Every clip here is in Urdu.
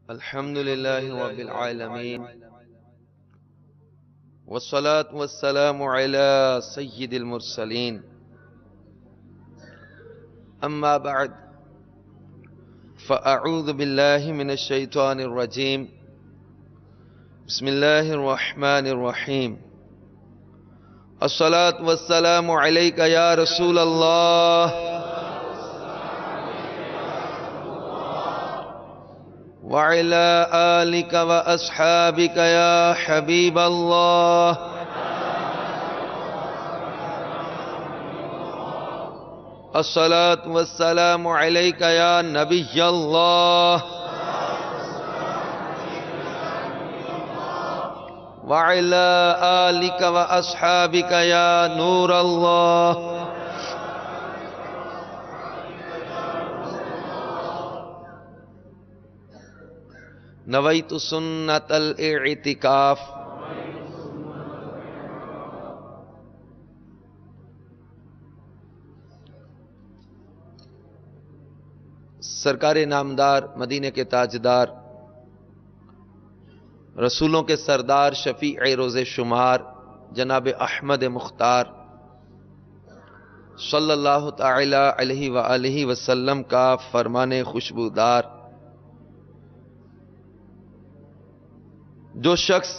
الحمد لله رب العالمين والصلاة والسلام على سيد المرسلين أما بعد فأعوذ بالله من الشيطان الرجيم بسم الله الرحمن الرحيم الصلاة والسلام عليك يا رسول الله وعلى آلك وأصحابك يا حبيب الله الصلاة والسلام عليك يا نبي الله وعلى آلك وأصحابك يا نور الله نویت سنت الاعتکاف سرکار نامدار مدینے کے تاجدار رسولوں کے سردار شفیع روز شمار جناب احمد مختار صلی اللہ تعالی علیہ وآلہ وسلم کا فرمان خوشبودار جو شخص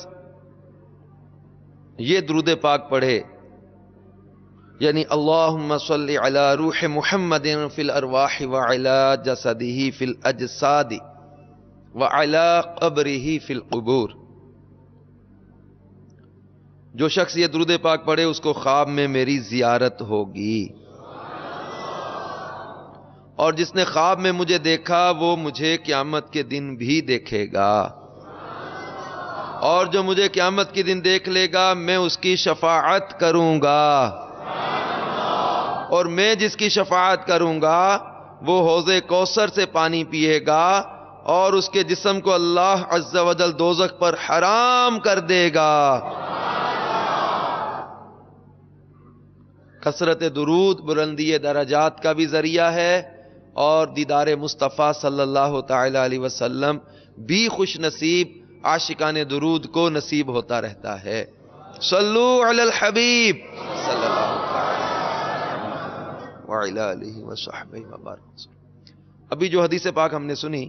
یہ درود پاک پڑھے یعنی اللہم صلی علی روح محمد فی الارواح وعلی جسدہ فی الاجساد وعلی قبرہ فی القبور، جو شخص یہ درود پاک پڑھے اس کو خواب میں میری زیارت ہوگی، اور جس نے خواب میں مجھے دیکھا وہ مجھے قیامت کے دن بھی دیکھے گا، اور جو مجھے قیامت کے دن دیکھ لے گا میں اس کی شفاعت کروں گا، اور میں جس کی شفاعت کروں گا وہ حوض کوثر سے پانی پیے گا، اور اس کے جسم کو اللہ عز و جل دوزخ پر حرام کر دے گا۔ کثرت درود بلندی درجات کا بھی ذریعہ ہے، اور دیدار مصطفیٰ صلی اللہ تعالی علیہ وسلم بھی خوش نصیب عاشقان درود کو نصیب ہوتا رہتا ہے۔ صلو علی الحبیب صلی اللہ وعلی آلہ وصحبہ وبارک۔ ابھی جو حدیث پاک ہم نے سنی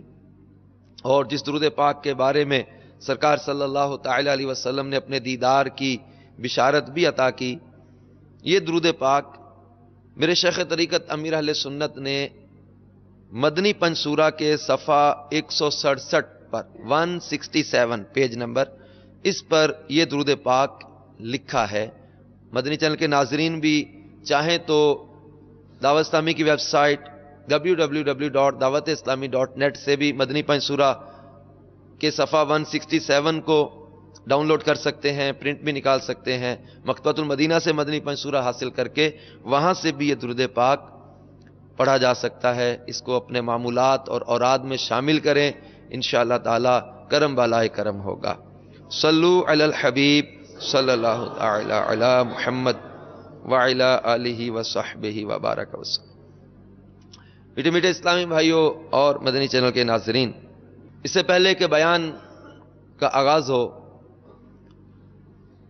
اور جس درود پاک کے بارے میں سرکار صلی اللہ تعالی علیہ وسلم نے اپنے دیدار کی بشارت بھی عطا کی، یہ درود پاک میرے شیخ طریقت امیر اہل سنت نے مدنی پنصورہ کے صفحہ 167 پر 167 پیج نمبر اس پر یہ درود پاک لکھا ہے۔ مدنی چینل کے ناظرین بھی چاہیں تو دعوت اسلامی کی ویب سائٹ www.dawateislami.net سے بھی مدنی پنصورہ کے صفحہ 167 کو ڈاؤن لوڈ کر سکتے ہیں، پرنٹ بھی نکال سکتے ہیں، مکتبۃ المدینہ سے مدنی پنصورہ حاصل کر کے وہاں سے بھی یہ درود پاک پڑھا جا سکتا ہے۔ اس کو اپنے معمولات اور اوراد میں شامل کریں، انشاءاللہ تعالی کرم بالائے کرم ہوگا۔ صلو علی الحبیب صلی اللہ تعالی علی محمد وعلی آلہ وصحبہ وبارک وسلم۔ میٹھے میٹھے اسلامی بھائیوں اور مدنی چینل کے ناظرین، اس سے پہلے کہ بیان کا آغاز ہو،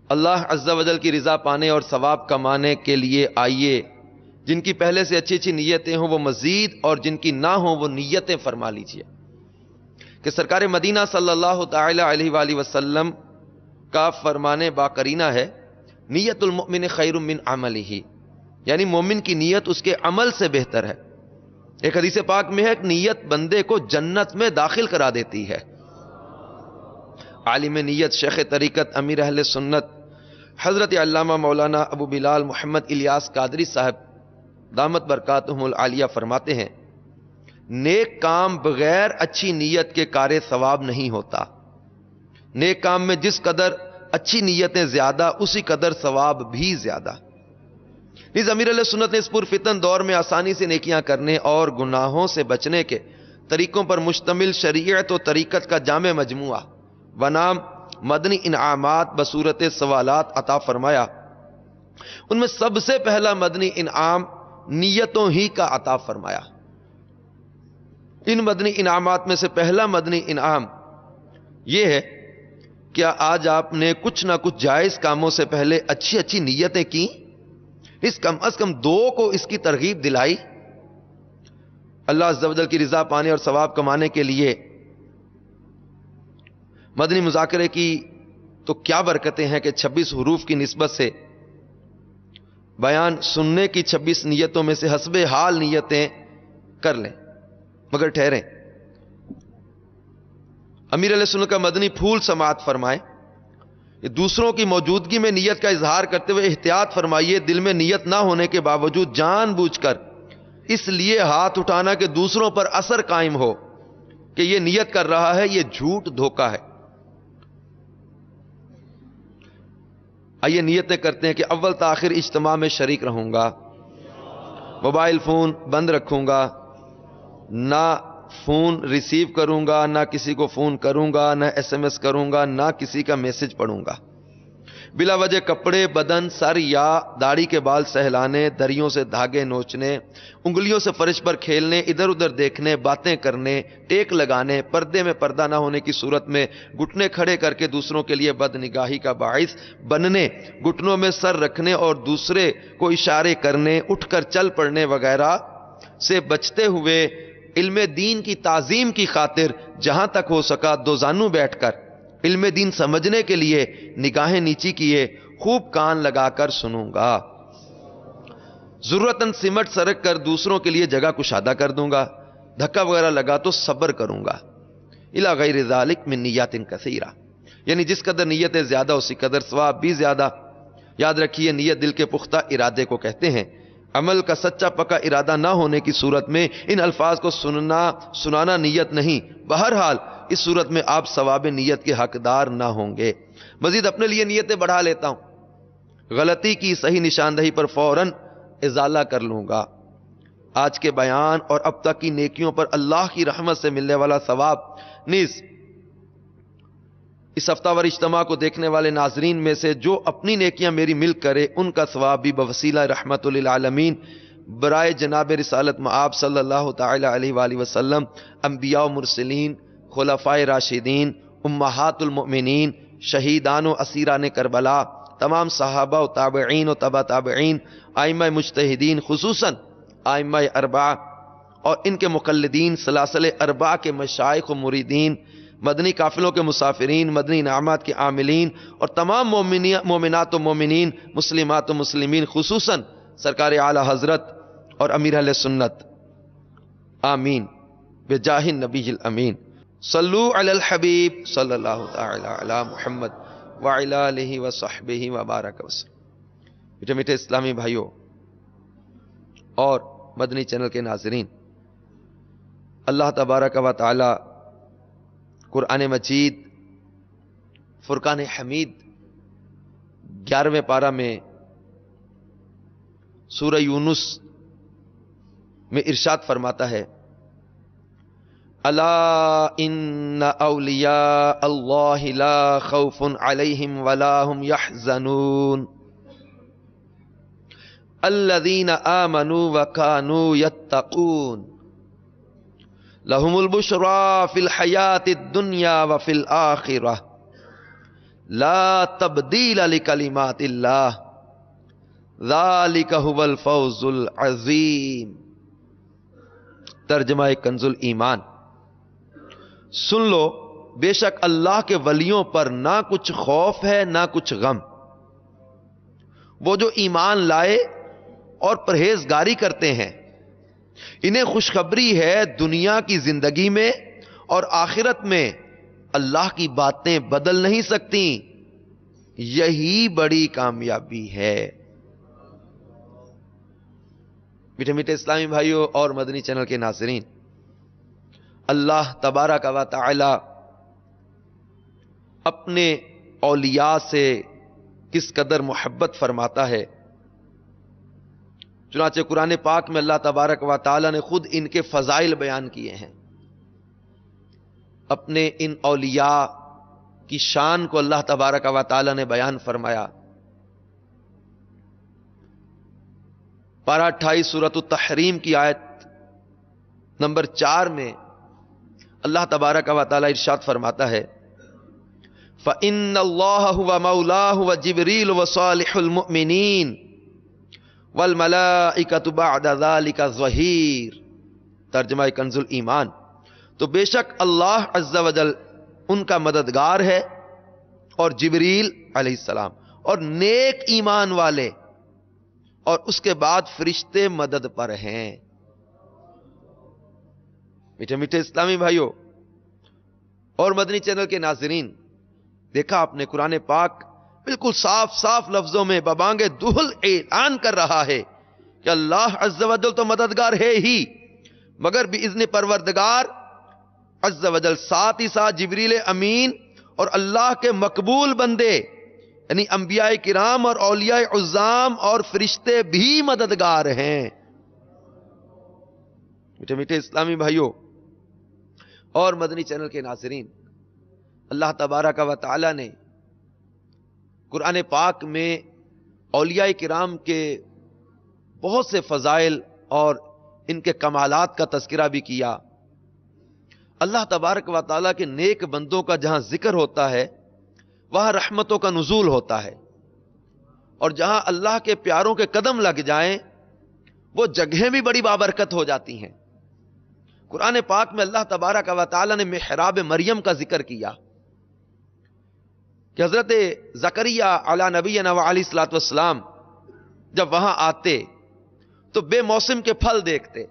اللہ عز و جل کی رضا پانے اور ثواب کمانے کے لیے آئیے جن کی پہلے سے اچھی اچھی نیتیں ہوں وہ مزید، اور جن کی نہ ہوں وہ نیتیں فرما لیجیے کہ سرکار مدینہ صلی اللہ تعالی علیہ وآلہ وسلم کا فرمان باقرینہ ہے، نیت المؤمن خیر من عملہ، یعنی مومن کی نیت اس کے عمل سے بہتر ہے۔ ایک حدیث پاک میں ہے کہ نیت بندے کو جنت میں داخل کرا دیتی ہے۔ عالم نیت شیخ طریقت امیر اہل سنت حضرت علامہ مولانا ابو بلال محمد الیاس قادری صاحب دامت برکاتہم العالیہ فرماتے ہیں، نیک کام بغیر اچھی نیت کے کار ثواب نہیں ہوتا۔ نیک کام میں جس قدر اچھی نیتیں زیادہ اسی قدر ثواب بھی زیادہ۔ نیز امیر علیہ سنت نے اس پرفتن دور میں آسانی سے نیکیاں کرنے اور گناہوں سے بچنے کے طریقوں پر مشتمل شریعت و طریقت کا جامع مجموعہ بنام مدنی انعامات بصورت سوالات عطا فرمایا۔ ان میں سب سے پہلا مدنی انعام نیتوں ہی کا عطا فرمایا۔ ان مدنی انعامات میں سے پہلا مدنی انعام یہ ہے، کیا آج آپ نے کچھ نہ کچھ جائز کاموں سے پہلے اچھی اچھی نیتیں کی؟ اس کم از کم دو کو اس کی ترغیب دلائی۔ اللہ عز و جل کی رضا پانے اور ثواب کمانے کے لیے مدنی مذاکرے کی تو کیا برکتیں ہیں کہ 26 حروف کی نسبت سے بیان سننے کی 26 نیتوں میں سے حسب حال نیتیں کر لیں، مگر ٹھہریں۔ امیر علیہ سنت کا مدنی پھول سماعت فرمائیں۔ یہ دوسروں کی موجودگی میں نیت کا اظہار کرتے ہوئے احتیاط فرمائیے، دل میں نیت نہ ہونے کے باوجود جان بوجھ کر اس لیے ہاتھ اٹھانا کہ دوسروں پر اثر قائم ہو کہ یہ نیت کر رہا ہے، یہ جھوٹ دھوکہ ہے۔ آئیے نیتیں کرتے ہیں کہ اول تاخیر اجتماع میں شریک رہوں گا، موبائل فون بند رکھوں گا، نہ فون ریسیو کروں گا، نہ کسی کو فون کروں گا، نہ ایس ایم ایس کروں گا، نہ کسی کا میسج پڑھوں گا۔ بلا وجہ کپڑے، بدن، سر یا داڑھی کے بال سہلانے، دریوں سے دھاگے نوچنے، انگلیوں سے فرش پر کھیلنے، ادھر ادھر دیکھنے، باتیں کرنے، ٹیک لگانے، پردے میں پردہ نہ ہونے کی صورت میں گھٹنے کھڑے کر کے دوسروں کے لیے بد نگاہی کا باعث بننے، گھٹنوں میں سر رکھنے اور دوسرے کو اشارے کرنے، اٹھ کر چل پڑنے وغیرہ سے بچتے ہوئے علم دین کی تعظیم کی خاطر جہاں تک ہو سکا دو زانو بیٹھ کر علم دین سمجھنے کے لیے نگاہیں نیچی کیے خوب کان لگا کر سنوں گا۔ ضرورتاً سمٹ سرک کر دوسروں کے لیے جگہ کشادہ کر دوں گا، دھکا وغیرہ لگا تو صبر کروں گا۔ الی غیر ذالک من نیات کثیرہ، یعنی جس قدر نیتیں زیادہ اسی قدر ثواب بھی زیادہ۔ یاد رکھیے نیت دل کے پختہ ارادے کو کہتے ہیں۔ عمل کا سچا پکا ارادہ نہ ہونے کی صورت میں ان الفاظ کو سنانا نیت نہیں، بہرحال اس صورت میں آپ ثواب نیت کے حقدار نہ ہوں گے۔ مزید اپنے لیے نیتیں بڑھا لیتا ہوں، غلطی کی صحیح نشاندہی پر فوراً ازالہ کر لوں گا۔ آج کے بیان اور اب تک کی نیکیوں پر اللہ کی رحمت سے ملنے والا ثواب نیز اس ہفتہ وار اجتماع کو دیکھنے والے ناظرین میں سے جو اپنی نیکیاں میری مل کرے ان کا ثواب بھی بوسیلہ رحمت للعالمین برائے جناب رسالت مآب صلی اللہ تعالی علیہ وآلہ وسلم، انبیاء و مرسلین، خلفائے راشدین، امہات المؤمنین، شہیدان و اسیران کربلا، تمام صحابہ و تابعین و تبع تابعین، ائمہ مجتہدین، خصوصاً ائمہ اربعہ اور ان کے مقلدین، سلاسل اربعہ کے مشائخ و مریدین، مدنی قافلوں کے مسافرین، مدنی انعامات کے عاملین اور تمام مومنات و مومنین، مسلمات و مسلمین، خصوصاً سرکار اعلی حضرت اور امیر اہل سنت، آمین بجاہ النبی الامین۔ صلو علی الحبیب صلی اللہ تعالی علی محمد وعلی آلہ وصحبہ وبارک وسلم۔ میٹھے میٹھے اسلامی بھائیوں اور مدنی چینل کے ناظرین، اللہ تبارک و تعالی قرآن مجید فرقان حمید 11ویں پارہ میں سورہ یونس میں ارشاد فرماتا ہے، الا ان اولیاء اللہ لا خوف علیہم ولا هم يحزنون الذین آمنوا وکانوا یتقون لهم البشرى في الحیاة الدنیا وفي الآخرة لا تبدیل لکلمات اللہ ذلک هو الفوز العظیم۔ ترجمہ کنز الایمان۔ سن لو، بے شک اللہ کے ولیوں پر نہ کچھ خوف ہے نہ کچھ غم، وہ جو ایمان لائے اور پرہیزگاری کرتے ہیں، انہیں خوشخبری ہے دنیا کی زندگی میں اور آخرت میں اللہ کی باتیں بدل نہیں سکتی، یہی بڑی کامیابی ہے۔ میٹھے میٹھے اسلامی بھائیوں اور مدنی چینل کے ناظرین، اللہ تبارک و تعالی اپنے اولیاء سے کس قدر محبت فرماتا ہے، چنانچہ قرآن پاک میں اللہ تبارک و تعالی نے خود ان کے فضائل بیان کیے ہیں۔ اپنے ان اولیاء کی شان کو اللہ تبارک و تعالی نے بیان فرمایا۔ پارہ 28 سورۃ التحریم کی آیت نمبر 4 میں اللہ تبارک و تعالی ارشاد فرماتا ہے فَإِنَّ اللَّهَ هُوَ مَوْلَاهُ وَجِبْرِيلُ وَصَالِحُ الْمُؤْمِنِينَ وَالْمَلَائِكَةُ بَعْدَ ذَلِكَ ظَهِيرٌ۔ ترجمہ کنز الایمان، تو بے شک اللہ عز و جل ان کا مددگار ہے اور جبریل علیہ السلام اور نیک ایمان والے، اور اس کے بعد فرشتے مدد پر ہیں۔ میٹھے میٹھے اسلامی بھائیوں اور مدنی چینل کے ناظرین، دیکھا آپ نے قرآن پاک بالکل صاف صاف لفظوں میں ببانگ دہل اعلان کر رہا ہے کہ اللہ عز و جل تو مددگار ہے ہی، مگر باذن پروردگار عز و جل ساتھ ہی ساتھ جبریل امین اور اللہ کے مقبول بندے یعنی انبیاء کرام اور اولیاء عظام اور فرشتے بھی مددگار ہیں۔ میٹھے میٹھے اسلامی بھائیوں اور مدنی چینل کے ناظرین، اللہ تبارک و تعالی نے قرآن پاک میں اولیاء کرام کے بہت سے فضائل اور ان کے کمالات کا تذکرہ بھی کیا۔ اللہ تبارک و تعالی کے نیک بندوں کا جہاں ذکر ہوتا ہے وہاں رحمتوں کا نزول ہوتا ہے، اور جہاں اللہ کے پیاروں کے قدم لگ جائیں وہ جگہیں بھی بڑی بابرکت ہو جاتی ہیں۔ قرآن پاک میں اللہ تبارک و تعالی نے محراب مریم کا ذکر کیا کہ حضرت زکریا علی نبینا وعلیہ الصلوۃ والسلام جب وہاں آتے تو بے موسم کے پھل دیکھتے،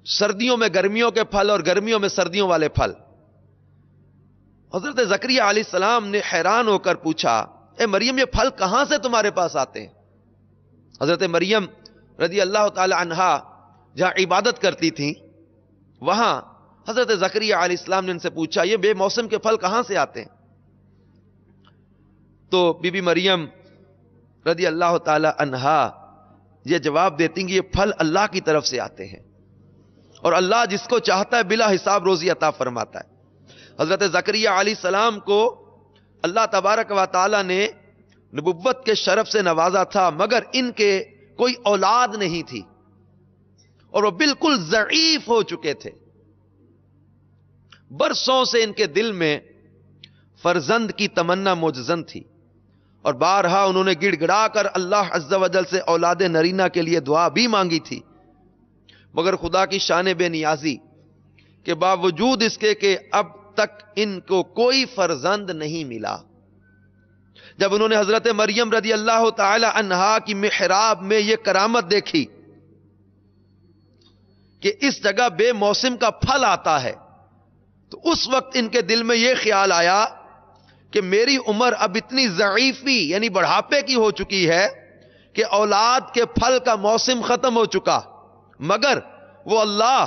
سردیوں میں گرمیوں کے پھل اور گرمیوں میں سردیوں والے پھل۔ حضرت زکریا علیہ السلام نے حیران ہو کر پوچھا، اے مریم یہ پھل کہاں سے تمہارے پاس آتے ہیں؟ حضرت مریم رضی اللہ تعالی عنہا جہاں عبادت کرتی تھیں وہاں حضرت زکریا علیہ السلام نے ان سے پوچھا یہ بے موسم کے پھل کہاں سے آتے ہیں؟ تو بی بی مریم رضی اللہ تعالی عنہا یہ جواب دیتی کہ یہ پھل اللہ کی طرف سے آتے ہیں، اور اللہ جس کو چاہتا ہے بلا حساب روزی عطا فرماتا ہے۔ حضرت زکریا علیہ السلام کو اللہ تبارک و تعالی نے نبوت کے شرف سے نوازا تھا، مگر ان کے کوئی اولاد نہیں تھی اور وہ بالکل ضعیف ہو چکے تھے۔ برسوں سے ان کے دل میں فرزند کی تمنا موجزن تھی، اور بارہا انہوں نے گڑ گڑا کر اللہ عز و جل سے اولاد نرینہ کے لیے دعا بھی مانگی تھی، مگر خدا کی شان بے نیازی کے باوجود اس کے کہ اب تک ان کو کوئی فرزند نہیں ملا۔ جب انہوں نے حضرت مریم رضی اللہ تعالی عنہا کی محراب میں یہ کرامت دیکھی کہ اس جگہ بے موسم کا پھل آتا ہے، تو اس وقت ان کے دل میں یہ خیال آیا کہ میری عمر اب اتنی ضعیفی یعنی بڑھاپے کی ہو چکی ہے کہ اولاد کے پھل کا موسم ختم ہو چکا، مگر وہ اللہ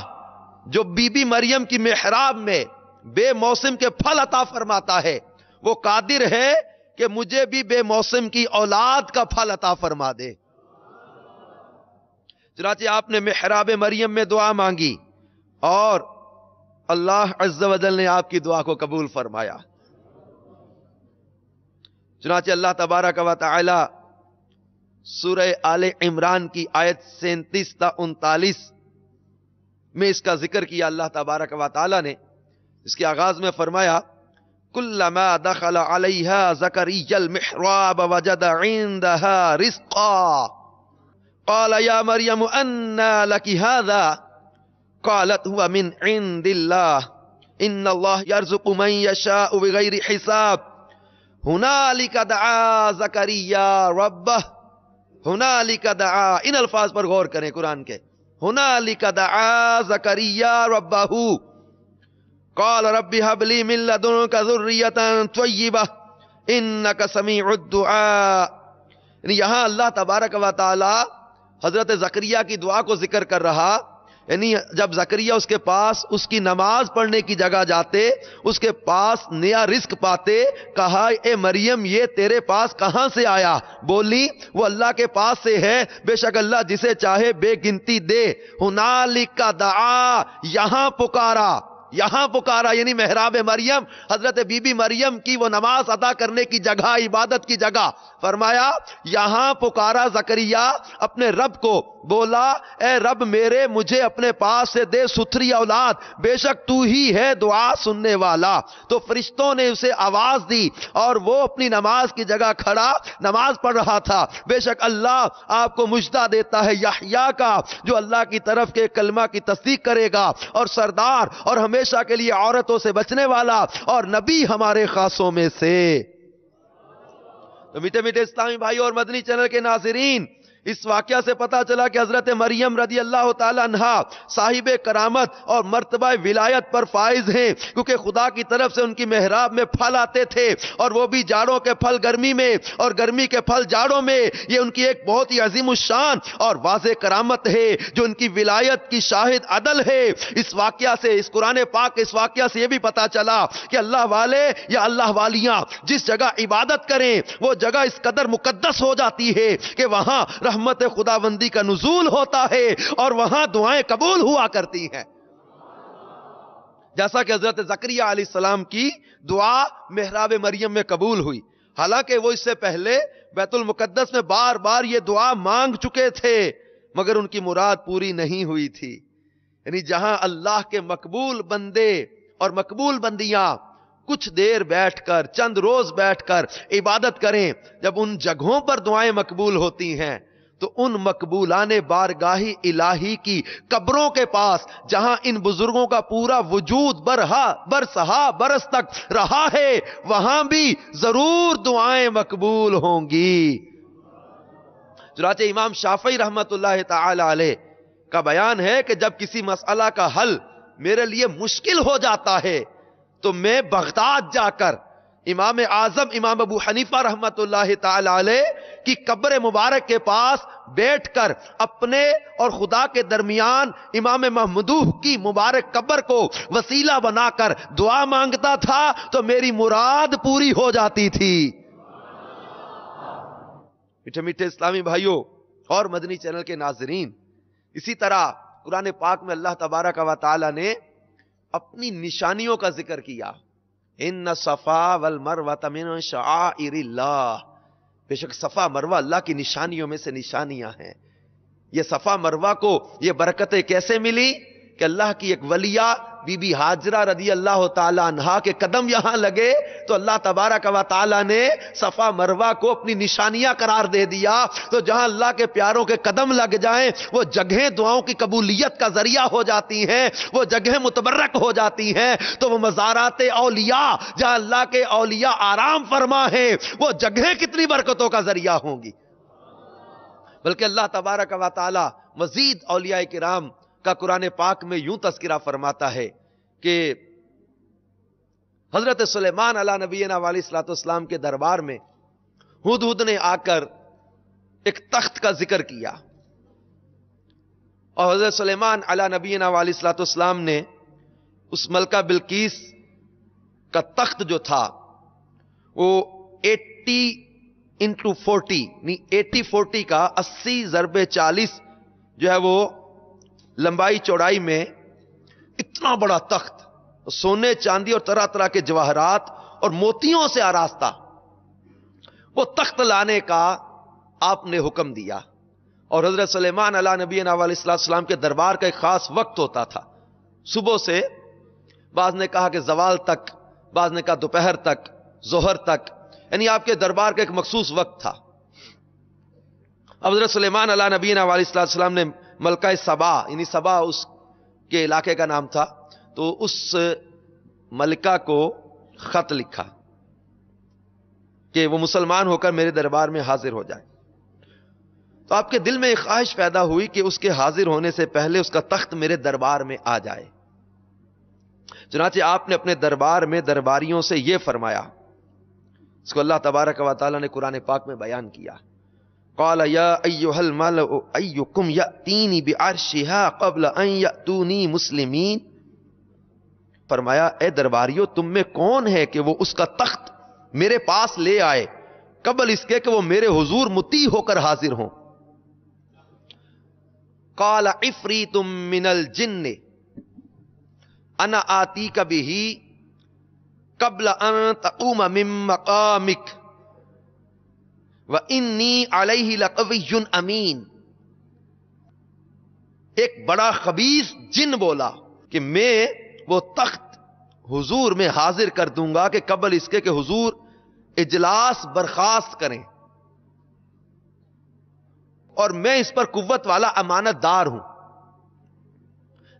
جو بی بی مریم کی محراب میں بے موسم کے پھل عطا فرماتا ہے وہ قادر ہے کہ مجھے بھی بے موسم کی اولاد کا پھل عطا فرما دے۔ چنانچہ آپ نے محراب مریم میں دعا مانگی اور اللہ عز و جل نے آپ کی دعا کو قبول فرمایا۔ چنانچہ اللہ تبارک و تعالی سورہ آل عمران کی آیت 37 تا 39 میں اس کا ذکر کیا۔ اللہ تبارک و تعالی نے اس کے آغاز میں فرمایا کلما دخل علیہا زکریا المحراب وجد عندها رزقا قال یا مریم انا لک هذا قالت هو من عند الله ان الله يرزق من يشاء بغیر حساب هنالک دعا زکریا ربہ۔ ہنالک دعا، ان الفاظ پر غور کریں قرآن کے، ہنالک دعا زکریا ربہ قال رب هب لي من لدنك ذرية طيبة انك سميع الدعاء۔ یعنی یہاں اللہ تبارک و تعالی حضرت زکریا کی دعا کو ذکر کر رہا، یعنی جب زکریا اس کے پاس اس کی نماز پڑھنے کی جگہ جاتے، اس کے پاس نیا رزق پاتے، کہا اے مریم یہ تیرے پاس کہاں سے آیا؟ بولی وہ اللہ کے پاس سے ہے، بے شک اللہ جسے چاہے بے گنتی دے۔ ہنالک دعا، یہاں پکارا، یہاں پکارا یعنی محراب مریم، حضرت بی بی مریم کی وہ نماز ادا کرنے کی جگہ، عبادت کی جگہ، فرمایا یہاں پکارا زکریا اپنے رب کو بولا اے رب میرے مجھے اپنے پاس سے دے ستھری اولاد، بے شک تو ہی ہے دعا سننے والا۔ تو فرشتوں نے اسے آواز دی اور وہ اپنی نماز کی جگہ کھڑا نماز پڑھ رہا تھا۔ بے شک اللہ آپ کو مجدہ دیتا ہے یحییٰ کا، جو اللہ کی طرف کے کلمہ کی تصدیق کرے گا، اور سردار اور ہمیشہ کے لیے عورتوں سے بچنے والا اور نبی ہمارے خاصوں میں سے۔ تو میٹھے میٹھے اسلامی بھائی اور مدنی چینل کے ناظرین، اس واقعہ سے پتا چلا کہ حضرت مریم رضی اللہ تعالی عنہا صاحب کرامت اور مرتبہ ولایت پر فائز ہیں، کیونکہ خدا کی طرف سے ان کی محراب میں پھل آتے تھے، اور وہ بھی جاڑوں کے پھل گرمی میں اور گرمی کے پھل جاڑوں میں۔ یہ ان کی ایک بہت ہی عظیم الشان اور واضح کرامت ہے جو ان کی ولایت کی شاہد عدل ہے۔ اس واقعہ سے، اس قرآن پاک کے اس واقعہ سے یہ بھی پتا چلا کہ اللہ والے یا اللہ والیاں جس جگہ عبادت کریں وہ جگہ اس قدر مقدس ہو جاتی ہے کہ وہاں رحمت خداوندی کا نزول ہوتا ہے اور وہاں دعائیں قبول ہوا کرتی ہیں، جیسا کہ حضرت زکریا علیہ السلام کی دعا محراب مریم میں قبول ہوئی۔ حالانکہ وہ اس سے پہلے بیت المقدس میں بار بار یہ دعا مانگ چکے تھے، مگر ان کی مراد پوری نہیں ہوئی تھی۔ یعنی جہاں اللہ کے مقبول بندے اور مقبول بندیاں کچھ دیر بیٹھ کر، چند روز بیٹھ کر عبادت کریں، جب ان جگہوں پر دعائیں مقبول ہوتی ہیں تو ان مقبولان بارگاہی الہی کی قبروں کے پاس، جہاں ان بزرگوں کا پورا وجود برسہا برس تک رہا ہے، وہاں بھی ضرور دعائیں مقبول ہوں گی۔ چنانچہ امام شافعی رحمت اللہ تعالی علیہ کا بیان ہے کہ جب کسی مسئلہ کا حل میرے لیے مشکل ہو جاتا ہے تو میں بغداد جا کر امام اعظم امام ابو حنیفہ رحمت اللہ تعالی علیہ کی قبر مبارک کے پاس بیٹھ کر اپنے اور خدا کے درمیان امام محمدوح کی مبارک قبر کو وسیلہ بنا کر دعا مانگتا تھا تو میری مراد پوری ہو جاتی تھی۔ میٹھے میٹھے اسلامی بھائیوں اور مدنی چینل کے ناظرین، اسی طرح قرآن پاک میں اللہ تبارک و تعالی نے اپنی نشانیوں کا ذکر کیا۔ ان صفا والمروہ من شعائر اللہ، بے شک صفا مروہ اللہ کی نشانیوں میں سے نشانیاں ہیں۔ یہ صفا مروہ کو یہ برکتیں کیسے ملی کہ اللہ کی ایک ولیہ بی بی ہاجرہ رضی اللہ تعالی عنہا کے قدم یہاں لگے تو اللہ تبارک و تعالی نے صفا مروہ کو اپنی نشانیاں قرار دے دیا۔ تو جہاں اللہ کے پیاروں کے قدم لگ جائیں وہ جگہیں دعاؤں کی قبولیت کا ذریعہ ہو جاتی ہیں، وہ جگہیں متبرک ہو جاتی ہیں۔ تو وہ مزارات اولیاء جہاں اللہ کے اولیاء آرام فرما ہیں، وہ جگہیں کتنی برکتوں کا ذریعہ ہوں گی۔ بلکہ اللہ تبارک و تعالی مزید اولیاء کرام کا قرآن پاک میں یوں تذکرہ فرماتا ہے کہ حضرت سلیمان علیہ نبینا علیہ الصلوۃ والسلام کے دربار میں ہدہد نے آ کر ایک تخت کا ذکر کیا، اور حضرت سلیمان علیہ نبینا علیہ الصلوۃ والسلام نے اس ملکہ بلقیس کا تخت جو تھا وہ 80x40 یعنی 80-40 کا 80 ضرب 40 جو ہے وہ لمبائی چوڑائی میں اتنا بڑا تخت، سونے چاندی اور طرح طرح کے جواہرات اور موتیوں سے آراستہ، وہ تخت لانے کا آپ نے حکم دیا۔ اور حضرت سلیمان علیہ نبینا علیہ السلام کے دربار کا ایک خاص وقت ہوتا تھا، صبح سے، بعض نے کہا کہ زوال تک، بعض نے کہا دوپہر تک، ظہر تک، یعنی آپ کے دربار کا ایک مخصوص وقت تھا۔ حضرت سلیمان علیہ نبینا علیہ السلام نے ملکہ سبا، یعنی سبا اس کے علاقے کا نام تھا، تو اس ملکہ کو خط لکھا کہ وہ مسلمان ہو کر میرے دربار میں حاضر ہو جائے۔ تو آپ کے دل میں ایک خواہش پیدا ہوئی کہ اس کے حاضر ہونے سے پہلے اس کا تخت میرے دربار میں آ جائے۔ چنانچہ آپ نے اپنے دربار میں درباریوں سے یہ فرمایا، اس کو اللہ تبارک و تعالی نے قرآن پاک میں بیان کیا، قال یا ایھا الملأ ایکم یأتینی بعرشھا قبل ان یأتونی مسلمین، فرمایا اے درباریوں تم میں کون ہے کہ وہ اس کا تخت میرے پاس لے آئے قبل اس کے کہ وہ میرے حضور مطیع ہو کر حاضر ہوں۔ قال عفریت من الجن انا آتیک بہ قبل ان تقوم من مقامک وانی علیہ لقوی امین۔ ایک بڑا خبیث جن بولا کہ میں وہ تخت حضور میں حاضر کر دوں گا کہ قبل اس کے کہ حضور اجلاس برخاست کریں، اور میں اس پر قوت والا امانت دار ہوں۔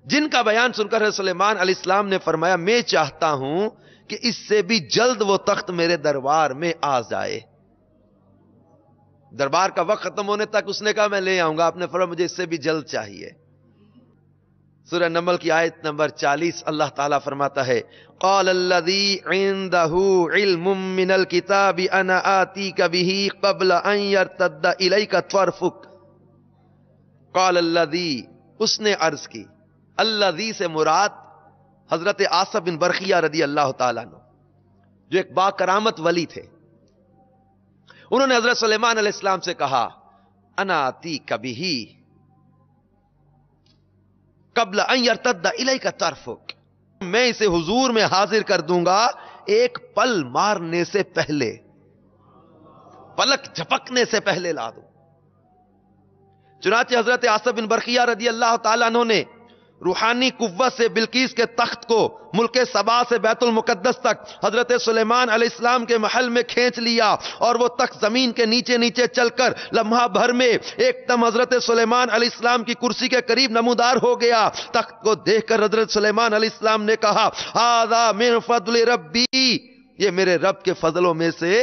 جن کا بیان سن کر سلیمان علیہ السلام نے فرمایا میں چاہتا ہوں کہ اس سے بھی جلد وہ تخت میرے دربار میں آ جائے۔ دربار کا وقت ختم ہونے تک اس نے کہا میں لے آؤں گا، آپ نے فرمایا مجھے اس سے بھی جلد چاہیے۔ سورہ نمل کی آیت نمبر 40 اللہ تعالیٰ فرماتا ہے قال الذی عنده علم من الكتاب انا آتیک به قبل ان یرتد الیک طرفک۔ قال الذی، اس نے عرض کی، الذی سے مراد حضرت آصف بن برخیہ رضی اللہ تعالیٰ عنہ جو ایک با کرامت ولی تھے۔ انہوں نے حضرت سلیمان علیہ السلام سے کہا انا آتیک به قبل ان یرتد الیک طرفک، میں اسے حضور میں حاضر کر دوں گا ایک پل مارنے سے پہلے، پلک جھپکنے سے پہلے لا دوں۔ چنانچہ حضرت آصف بن برخیہ رضی اللہ تعالیٰ عنہ نے روحانی قوت سے بلقیس کے تخت کو ملک سبا سے بیت المقدس تک حضرت سلیمان علیہ السلام کے محل میں کھینچ لیا، اور وہ تخت زمین کے نیچے نیچے چل کر لمحہ بھر میں ایک دم حضرت سلیمان علیہ السلام کی کرسی کے قریب نمودار ہو گیا۔ تخت کو دیکھ کر حضرت سلیمان علیہ السلام نے کہا ھذا من فضل ربی، یہ میرے رب کے فضلوں میں سے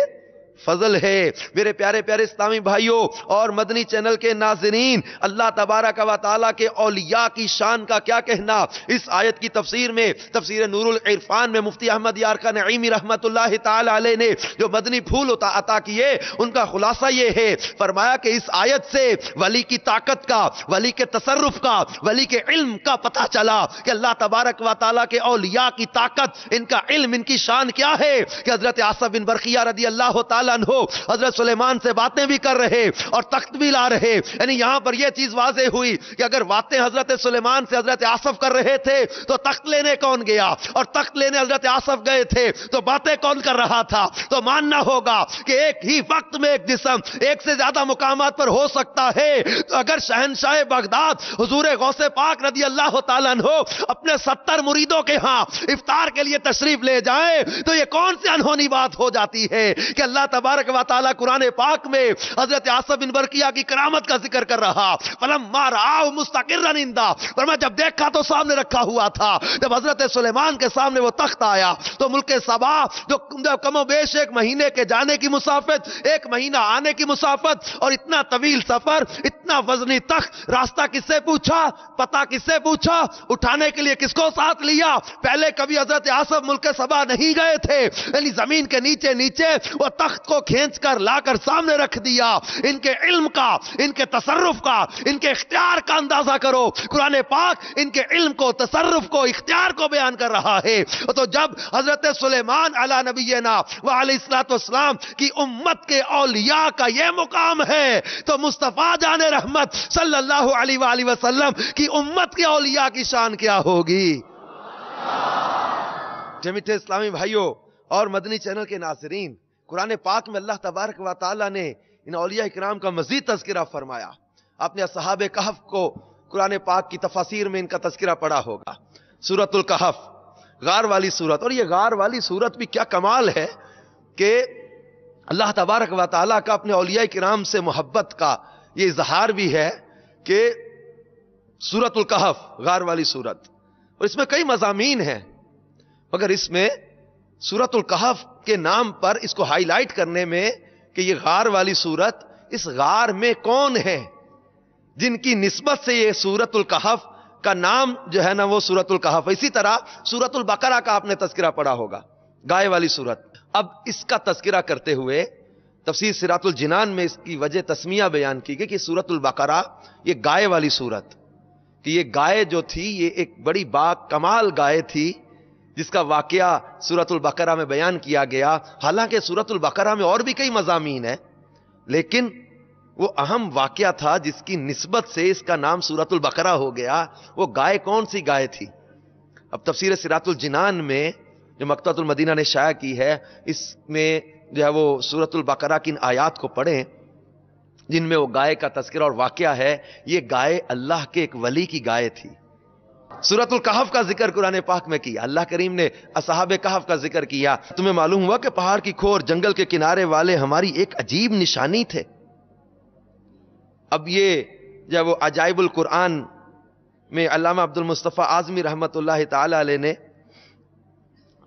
فضل ہے۔ میرے پیارے پیارے اسلامی بھائیوں اور مدنی چینل کے ناظرین، اللہ تبارک و تعالیٰ کے اولیاء کی شان کا کیا کہنا۔ اس آیت کی تفسیر میں، تفسیر نور العرفان میں مفتی احمد یارقا نعیمی رحمت اللہ تعالی علیہ نے جو مدنی پھول عطا کیے ان کا خلاصہ یہ ہے، فرمایا کہ اس آیت سے ولی کی طاقت کا، ولی کے تصرف کا، ولی کے علم کا پتہ چلا کہ اللہ تبارک و تعالیٰ کے اولیاء کی طاقت، ان کا علم، ان کی شان کیا ہے کہ حضرت آصف بن برخیہ رضی اللہ تعالی عنہ حضرت سلیمان سے باتیں بھی کر رہے اور تخت بھی لا رہے۔ یعنی یہاں پر یہ چیز واضح ہوئی کہ اگر باتیں حضرت سلیمان سے حضرت آصف کر رہے تھے تو تخت لینے کون گیا، اور تخت لینے حضرت آصف گئے تھے تو باتیں کون کر رہا تھا۔ تو ماننا ہوگا کہ ایک ہی وقت میں ایک جسم ایک سے زیادہ مقامات پر ہو سکتا ہے۔ تو اگر شہنشاہ بغداد حضور غوث پاک رضی اللہ تعالیٰ عنہ اپنے 70 مریدوں کے ہاں افطار کے لیے تشریف لے جائیں تو یہ کون سی انہونی بات ہو جاتی ہے کہ اللہ تبارک و تعالیٰ قرآن پاک میں حضرت آصف بن برقیہ کی کرامت کا ذکر کر رہا۔ فلما رآہ مستقرا عنده، فرمایا جب دیکھا تو سامنے رکھا ہوا تھا۔ جب حضرت سلیمان کے سامنے وہ تخت آیا تو ملک سبا جو کم و بیش ایک مہینے کے جانے کی مسافت، ایک مہینہ آنے کی مسافت، اور اتنا طویل سفر، اتنا وزنی تخت، راستہ کس سے پوچھا، پتہ کس سے پوچھا، اٹھانے کے لیے کس کو ساتھ لیا؟ پہلے کبھی حضرت آصف ملک سبا نہیں گئے تھے، یعنی زمین کے نیچے نیچے وہ تخت کو کھینچ کر لا کر سامنے رکھ دیا۔ ان کے علم کا، ان کے تصرف کا، ان کے اختیار کا اندازہ کرو۔ قرآن پاک ان کے علم کو، تصرف کو، اختیار کو بیان کر رہا ہے۔ تو جب حضرت سلیمان علی نبینا و علیہ الصلوۃ والسلام کی امت کے اولیاء کا یہ مقام ہے تو مصطفیٰ جان رحمت صلی اللہ علیہ وآلہ وسلم کی امت کے اولیاء کی شان کیا ہوگی۔ میٹھے اسلامی بھائیوں اور مدنی چینل کے ناظرین، قرآن پاک میں اللہ تبارک و تعالیٰ نے ان اولیاء کرام کا مزید تذکرہ فرمایا۔ آپ نے اصحاب کہف کو قرآن پاک کی تفاسیر میں ان کا تذکرہ پڑھا ہوگا۔ سورۃ الکہف، غار والی سورت، اور یہ غار والی سورت بھی کیا کمال ہے کہ اللہ تبارک و تعالیٰ کا اپنے اولیاء کرام سے محبت کا یہ اظہار بھی ہے کہ سورۃ الکہف، غار والی سورت، اور اس میں کئی مضامین ہیں، مگر اس میں سورۃ الکہف کے نام پر اس کو ہائی لائٹ کرنے میں کہ یہ غار والی سورت، اس غار میں کون ہے جن کی نسبت سے یہ سورۃ الکہف کا نام جو ہے نا وہ سورۃ الکہف۔ اسی طرح سورۃ البقرہ کا آپ نے تذکرہ پڑھا ہوگا، گائے والی سورت۔ اب اس کا تذکرہ کرتے ہوئے تفسیر صراط الجنان میں اس کی وجہ تسمیہ بیان کی گئی کہ سورۃ البقرہ یہ گائے والی سورت، کہ یہ گائے جو تھی یہ ایک بڑی با کمال گائے تھی جس کا واقعہ سورۃ البقرہ میں بیان کیا گیا۔ حالانکہ سورۃ البقرہ میں اور بھی کئی مضامین ہیں، لیکن وہ اہم واقعہ تھا جس کی نسبت سے اس کا نام سورۃ البقرہ ہو گیا۔ وہ گائے کون سی گائے تھی؟ اب تفسیر صراط الجنان میں جو مکتبۃ المدینہ نے شائع کی ہے، اس میں جو ہے وہ سورۃ البقرہ کی ان آیات کو پڑھیں جن میں وہ گائے کا تذکرہ اور واقعہ ہے. یہ گائے اللہ کے ایک ولی کی گائے تھی. سورۃ الکہف کا ذکر قرآن پاک میں کیا. اللہ کریم نے اصحاب کہف کا ذکر کیا. تمہیں معلوم ہوا کہ پہاڑ کی کھور جنگل کے کنارے والے ہماری ایک عجیب نشانی تھے. اب یہ جب وہ عجائب القرآن میں علامہ عبد المصطفیٰ اعظمی رحمت اللہ تعالی علیہ نے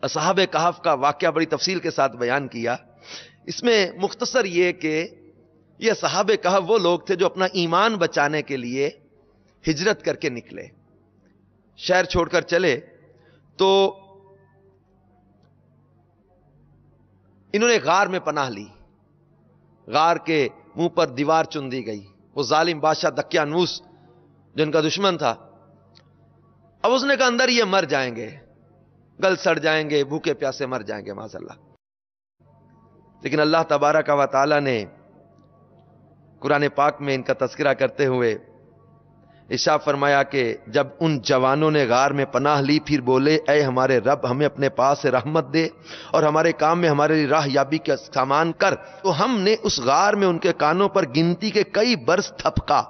اصحاب کہف کا واقعہ بڑی تفصیل کے ساتھ بیان کیا. اس میں مختصر یہ کہ یہ اصحاب کہف وہ لوگ تھے جو اپنا ایمان بچانے کے لیے ہجرت کر کے نکلے, شہر چھوڑ کر چلے. تو انہوں نے غار میں پناہ لی. غار کے منہ پر دیوار چن دی گئی. وہ ظالم بادشاہ دقیانوس جو ان کا دشمن تھا, اب اس نے کہا اندر یہ مر جائیں گے, گل سڑ جائیں گے, بھوکے پیاسے مر جائیں گے معاذ اللہ. لیکن اللہ تبارک و تعالی نے قرآن پاک میں ان کا تذکرہ کرتے ہوئے ارشاد فرمایا کہ جب ان جوانوں نے غار میں پناہ لی پھر بولے اے ہمارے رب ہمیں اپنے پاس سے رحمت دے اور ہمارے کام میں ہمارے لیے راہ یابی کا سامان کر. تو ہم نے اس غار میں ان کے کانوں پر گنتی کے کئی برس تھپکا.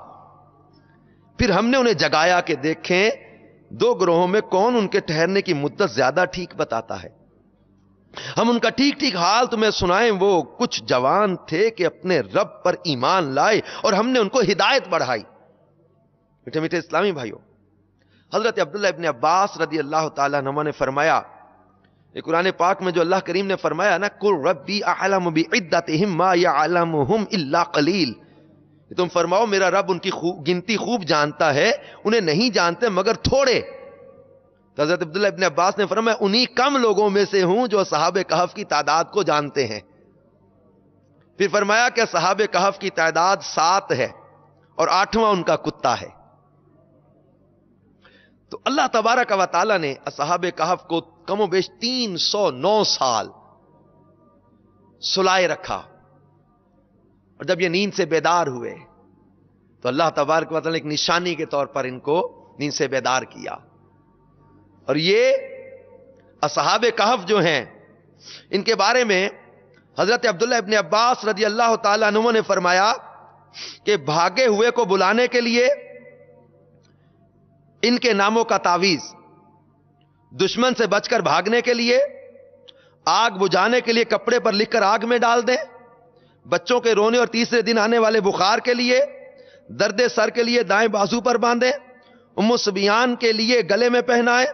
پھر ہم نے انہیں جگایا کہ دیکھیں دو گروہوں میں کون ان کے ٹھہرنے کی مدت زیادہ ٹھیک بتاتا ہے. ہم ان کا ٹھیک ٹھیک حال تمہیں سنائیں. وہ کچھ جوان تھے کہ اپنے رب پر ایمان لائے اور ہم نے ان کو ہدایت بڑھائی. میٹھے میٹھے اسلامی بھائیوں, حضرت عبداللہ ابن عباس رضی اللہ تعالیٰ عنہ نے فرمایا, یہ قرآن پاک میں جو اللہ کریم نے فرمایا نا قل ربی اعلم بعدتہم ما یعلمہم الا قلیل, تم فرماؤ میرا رب ان کی گنتی خوب جانتا ہے, انہیں نہیں جانتے مگر تھوڑے. تو حضرت عبداللہ ابن عباس نے فرمایا انہی کم لوگوں میں سے ہوں جو اصحاب کہف کی تعداد کو جانتے ہیں. پھر فرمایا کہ اصحاب کہف کی تعداد 7 ہے اور 8واں ان کا کتا ہے. تو اللہ تبارک و تعالی نے اصحاب کہف کو کم و بیش 309 سال سلائے رکھا, اور جب یہ نیند سے بیدار ہوئے تو اللہ تبارک و تعالی نے ایک نشانی کے طور پر ان کو نیند سے بیدار کیا. اور یہ اصحاب کہف جو ہیں ان کے بارے میں حضرت عبداللہ ابن عباس رضی اللہ تعالی عنہ نے فرمایا کہ بھاگے ہوئے کو بلانے کے لیے ان کے ناموں کا تعویذ, دشمن سے بچ کر بھاگنے کے لیے, آگ بجھانے کے لیے کپڑے پر لکھ کر آگ میں ڈال دیں, بچوں کے رونے اور تیسرے دن آنے والے بخار کے لیے, درد سر کے لیے دائیں بازو پر باندھیں, ام الصبیان کے لیے گلے میں پہنائیں,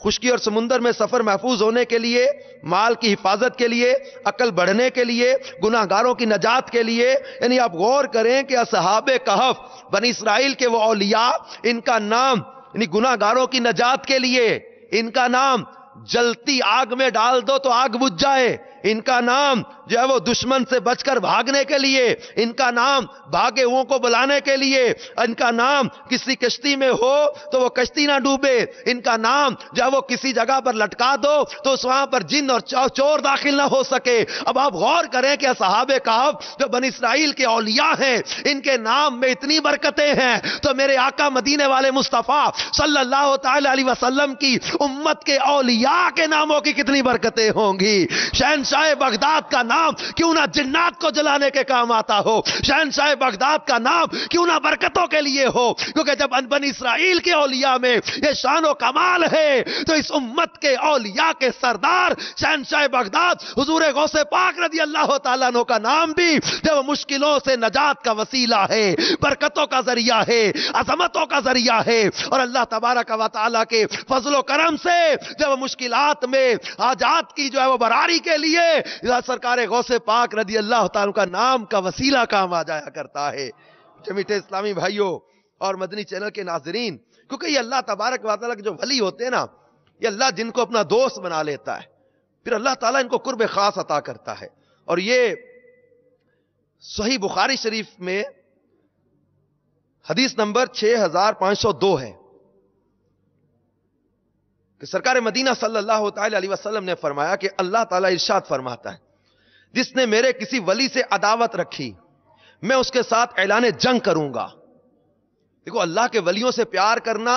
خشکی اور سمندر میں سفر محفوظ ہونے کے لیے, مال کی حفاظت کے لیے, عقل بڑھنے کے لیے, گناہ گاروں کی نجات کے لیے. یعنی آپ غور کریں کہ اصحاب کہف بنی اسرائیل کے وہ اولیاء, ان کا نام یعنی گناہ گاروں کی نجات کے لیے, ان کا نام جلتی آگ میں ڈال دو تو آگ بجھ جائے, ان کا نام جو ہے وہ دشمن سے بچ کر بھاگنے کے لیے, ان کا نام بھاگے ہوئوں کو بلانے کے لیے, ان کا نام کسی کشتی میں ہو تو وہ کشتی نہ ڈوبے, ان کا نام جو ہے وہ کسی جگہ پر لٹکا دو تو اس وہاں پر جن اور چور داخل نہ ہو سکے. اب آپ غور کریں کہ اصحاب کہف جو بنی اسرائیل کے اولیاء ہیں ان کے نام میں اتنی برکتیں ہیں, تو میرے آقا مدینے والے مصطفیٰ صلی اللہ تعالی علیہ وسلم کی امت کے اولیاء کے ناموں کی کتنی برکتیں ہوں گی. شہنشاہ بغداد کا نام کیوں نہ جنات کو جلانے کے کام آتا ہو, شہنشاہ بغداد کا نام کیوں نہ برکتوں کے لیے ہو, کیونکہ جب بنی اسرائیل کے اولیاء میں یہ شان و کمال ہے تو اس امت کے اولیاء کے سردار شہنشاہ بغداد حضور غوث پاک رضی اللہ تعالیٰ عنہ کا نام بھی جب مشکلوں سے نجات کا وسیلہ ہے, برکتوں کا ذریعہ ہے, عظمتوں کا ذریعہ ہے. اور اللہ تبارک و تعالیٰ کے فضل و کرم سے جب مشکلات میں حاجات کی جو ہے وہ براری کے لیے سرکار غوث پاک رضی اللہ تعالیٰ کا نام کا وسیلہ کام آ جایا کرتا ہے. میٹھے اسلامی بھائیوں اور مدنی چینل کے ناظرین, کیونکہ یہ اللہ تبارک و تعالیٰ کے جو ولی ہوتے ہیں نا, یہ اللہ جن کو اپنا دوست بنا لیتا ہے پھر اللہ تعالیٰ ان کو قرب خاص عطا کرتا ہے. اور یہ صحیح بخاری شریف میں حدیث نمبر 6502 ہے کہ سرکار مدینہ صلی اللہ تعالی علیہ وسلم نے فرمایا کہ اللہ تعالیٰ ارشاد فرماتا ہے جس نے میرے کسی ولی سے عداوت رکھی میں اس کے ساتھ اعلان جنگ کروں گا. دیکھو اللہ کے ولیوں سے پیار کرنا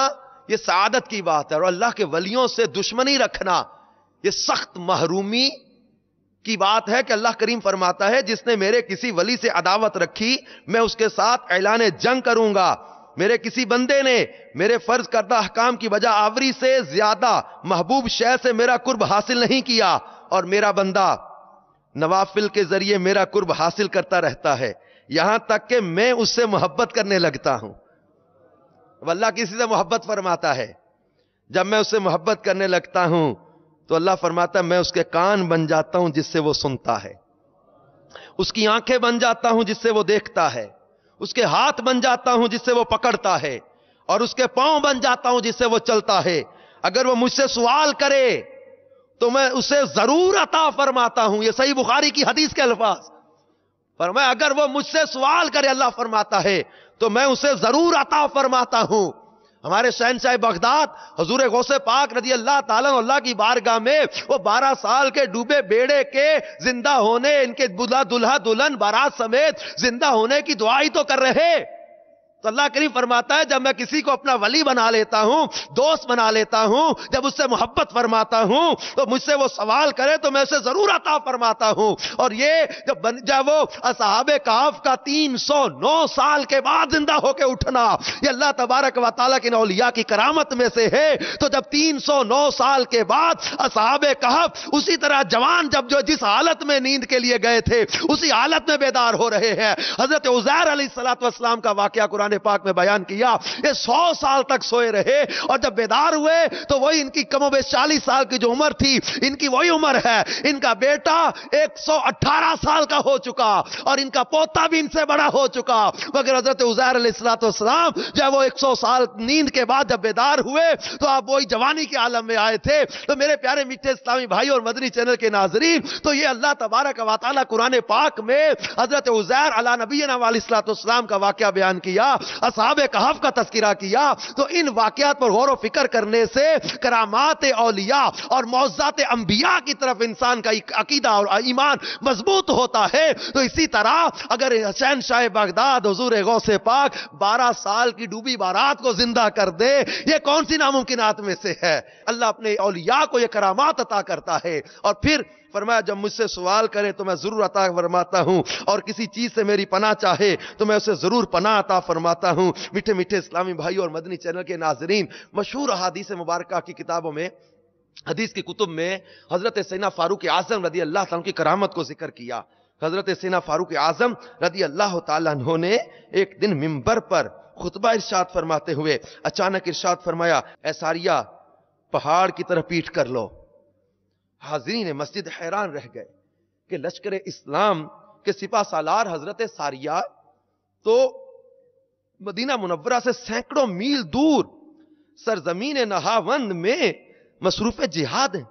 یہ سعادت کی بات ہے, اور اللہ کے ولیوں سے دشمنی رکھنا یہ سخت محرومی کی بات ہے کہ اللہ کریم فرماتا ہے جس نے میرے کسی ولی سے عداوت رکھی میں اس کے ساتھ اعلان جنگ کروں گا. میرے کسی بندے نے میرے فرض کردہ احکام کی بجا آوری سے زیادہ محبوب شے سے میرا قرب حاصل نہیں کیا اور میرا بندہ نوافل کے ذریعے میرا قرب حاصل کرتا رہتا ہے یہاں تک کہ میں اس سے محبت کرنے لگتا ہوں. اللہ کسی سے محبت فرماتا ہے, جب میں اس سے محبت کرنے لگتا ہوں تو اللہ فرماتا ہے میں اس کے کان بن جاتا ہوں جس سے وہ سنتا ہے, اس کی آنکھیں بن جاتا ہوں جس سے وہ دیکھتا ہے, اس کے ہاتھ بن جاتا ہوں جس سے وہ پکڑتا ہے, اور اس کے پاؤں بن جاتا ہوں جس سے وہ چلتا ہے. اگر وہ مجھ سے سوال کرے تو میں اسے ضرور عطا فرماتا ہوں. یہ صحیح بخاری کی حدیث کے الفاظ. فرمایا اگر وہ مجھ سے سوال کرے اللہ فرماتا ہے تو میں اسے ضرور عطا فرماتا ہوں. ہمارے شہنشاہ بغداد حضور غوث پاک رضی اللہ تعالیٰ اللہ کی بارگاہ میں وہ 12 سال کے ڈوبے بیڑے کے زندہ ہونے, ان کے دلہا دلہن بارات سمیت زندہ ہونے کی دعائی تو کر رہے. تو اللہ کریم فرماتا ہے جب میں کسی کو اپنا ولی بنا لیتا ہوں, دوست بنا لیتا ہوں, جب اس سے محبت فرماتا ہوں تو مجھ سے وہ سوال کرے تو میں اسے ضرور عطا فرماتا ہوں. اور یہ جب وہ اصحاب کہف کا 309 سال کے بعد زندہ ہو کے اٹھنا یہ اللہ تبارک و تعالیٰ کے اولیاء کی کرامت میں سے ہے. تو جب 309 سال کے بعد اصحاب کہف اسی طرح جوان جو جس حالت میں نیند کے لیے گئے تھے اسی حالت میں بیدار ہو رہے ہیں. حضرت عزیر علیہ السلام کا واقعہ قرآن پاک میں بیان کیا. یہ 100 سال تک سوئے رہے اور جب بیدار ہوئے تو وہی ان کی کم و بیش 40 سال کی جو عمر تھی ان کی وہی عمر ہے. ان کا بیٹا 118 سال کا ہو چکا اور ان کا پوتا بھی ان سے بڑا ہو چکا. مگر حضرت عزیر علیہ السلام جب وہ 100 سال نیند کے بعد جب بیدار ہوئے تو آپ وہی جوانی کے عالم میں آئے تھے. تو میرے پیارے میٹھے اسلامی بھائی اور مدنی چینل کے ناظرین, تو یہ اللہ تبارک و تعالی قرآن پاک میں حضرت عزیر علی نبینا علیہ السلام کا واقعہ بیان کیا, اصحاب کہف کا تذکرہ کیا. تو ان واقعات پر غور و فکر کرنے سے کرامات اولیاء اور معجزات انبیاء کی طرف انسان کا عقیدہ اور ایمان مضبوط ہوتا ہے. تو اسی طرح اگر شہنشاہ بغداد حضور غوث پاک 12 سال کی ڈوبی بارات کو زندہ کر دے, یہ کون سی ناممکنات میں سے ہے؟ اللہ اپنے اولیاء کو یہ کرامات عطا کرتا ہے. اور پھر فرمایا جب مجھ سے سوال کرے تو میں ضرور عطا فرماتا ہوں, اور کسی چیز سے میری پناہ چاہے تو میں اسے ضرور پناہ عطا فرماتا ہوں. میٹھے میٹھے اسلامی بھائی اور مدنی چینل کے ناظرین, مشہور احادیث مبارکہ کی کتابوں میں, حدیث کی کتب میں حضرت سیدنا فاروق اعظم رضی اللہ تعالیٰ کی کرامت کو ذکر کیا. حضرت سیدنا فاروق اعظم رضی اللہ تعالیٰ عنہ نے ایک دن منبر پر خطبہ ارشاد فرماتے ہوئے اچانک ارشاد فرمایا, اے ساریہ پہاڑ کی طرح پیٹھ کر لو. حاضرین مسجد حیران رہ گئے کہ لشکر اسلام کے سپہ سالار حضرت ساریہ تو مدینہ منورہ سے سینکڑوں میل دور سرزمین نہاوند میں مصروف جہاد ہیں.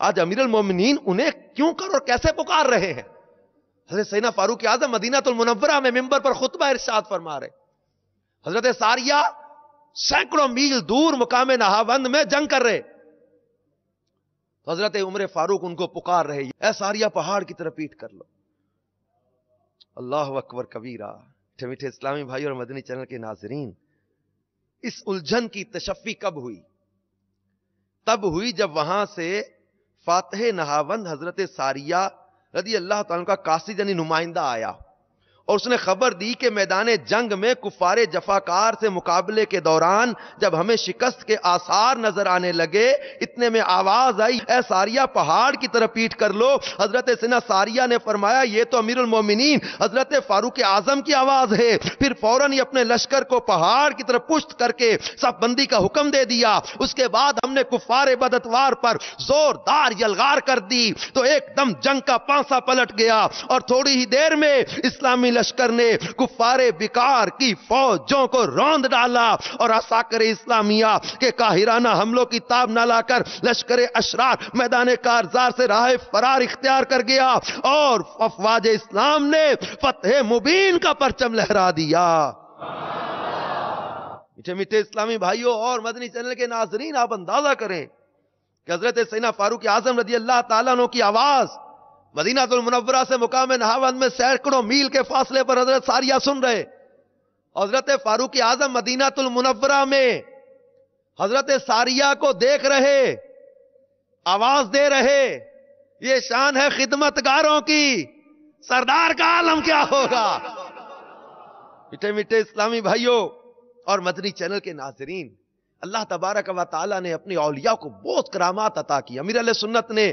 آج امیر المومنین انہیں کیوں کر اور کیسے پکار رہے ہیں؟ حضرت سیدنا فاروق اعظم مدینہ المنورہ میں منبر پر خطبہ ارشاد فرما رہے, حضرت ساریہ سینکڑوں میل دور مقام نہاوند میں جنگ کر رہے. حضرت عمر فاروق ان کو پکار رہے, اے ساریہ پہاڑ کی طرف پیٹ کر لو. اللہ اکبر کبیرہ. میٹھے اسلامی بھائی اور مدنی چینل کے ناظرین, اس الجھن کی تشفی کب ہوئی؟ تب ہوئی جب وہاں سے فاتح نہاوند حضرت ساریہ رضی اللہ تعالیٰ کا قاصد یعنی نمائندہ آیا اور اس نے خبر دی کہ میدان جنگ میں کفار جفاکار سے مقابلے کے دوران جب ہمیں شکست کے آثار نظر آنے لگے اتنے میں آواز آئی, اے ساریہ پہاڑ کی طرف پیٹھ کر لو. حضرت سیدنا ساریہ نے فرمایا یہ تو امیر المومنین حضرت فاروق اعظم کی آواز ہے. پھر فوراً ہی اپنے لشکر کو پہاڑ کی طرف پشت کر کے صف بندی کا حکم دے دیا. اس کے بعد ہم نے کفار بداتوار پر زوردار یلغار کر دی تو ایک دم جنگ کا پانسا پلٹ گیا اور تھوڑی ہی دیر میں اسلامی لشکر نے کفار بیکار کی فوجوں کو روند ڈالا اور عساکر اسلامیہ کے قاہرانہ حملوں کی تاب نہ لا کر لشکر اشرار میدان کارزار سے راہ فرار اختیار کر گیا اور افواج اسلام نے فتح مبین کا پرچم لہرا دیا. میٹھے میٹھے اسلامی بھائیوں اور مدنی چینل کے ناظرین, آپ اندازہ کریں کہ حضرت سیدنا فاروق اعظم رضی اللہ تعالیٰ عنہ کی آواز مدینہ المنورہ سے مقام نہاوند میں سینکڑوں میل کے فاصلے پر حضرت ساریہ سن رہے. حضرت فاروق اعظم مدینہ المنورہ میں حضرت ساریہ کو دیکھ رہے, آواز دے رہے, یہ شان ہے خدمتگاروں کی، سردار کا عالم کیا ہوگا؟ میٹھے میٹھے اسلامی بھائیوں اور مدنی چینل کے ناظرین، اللہ تبارک و تعالی نے اپنے اولیاء کو بہت کرامات عطا کی. امیر اہل سنت نے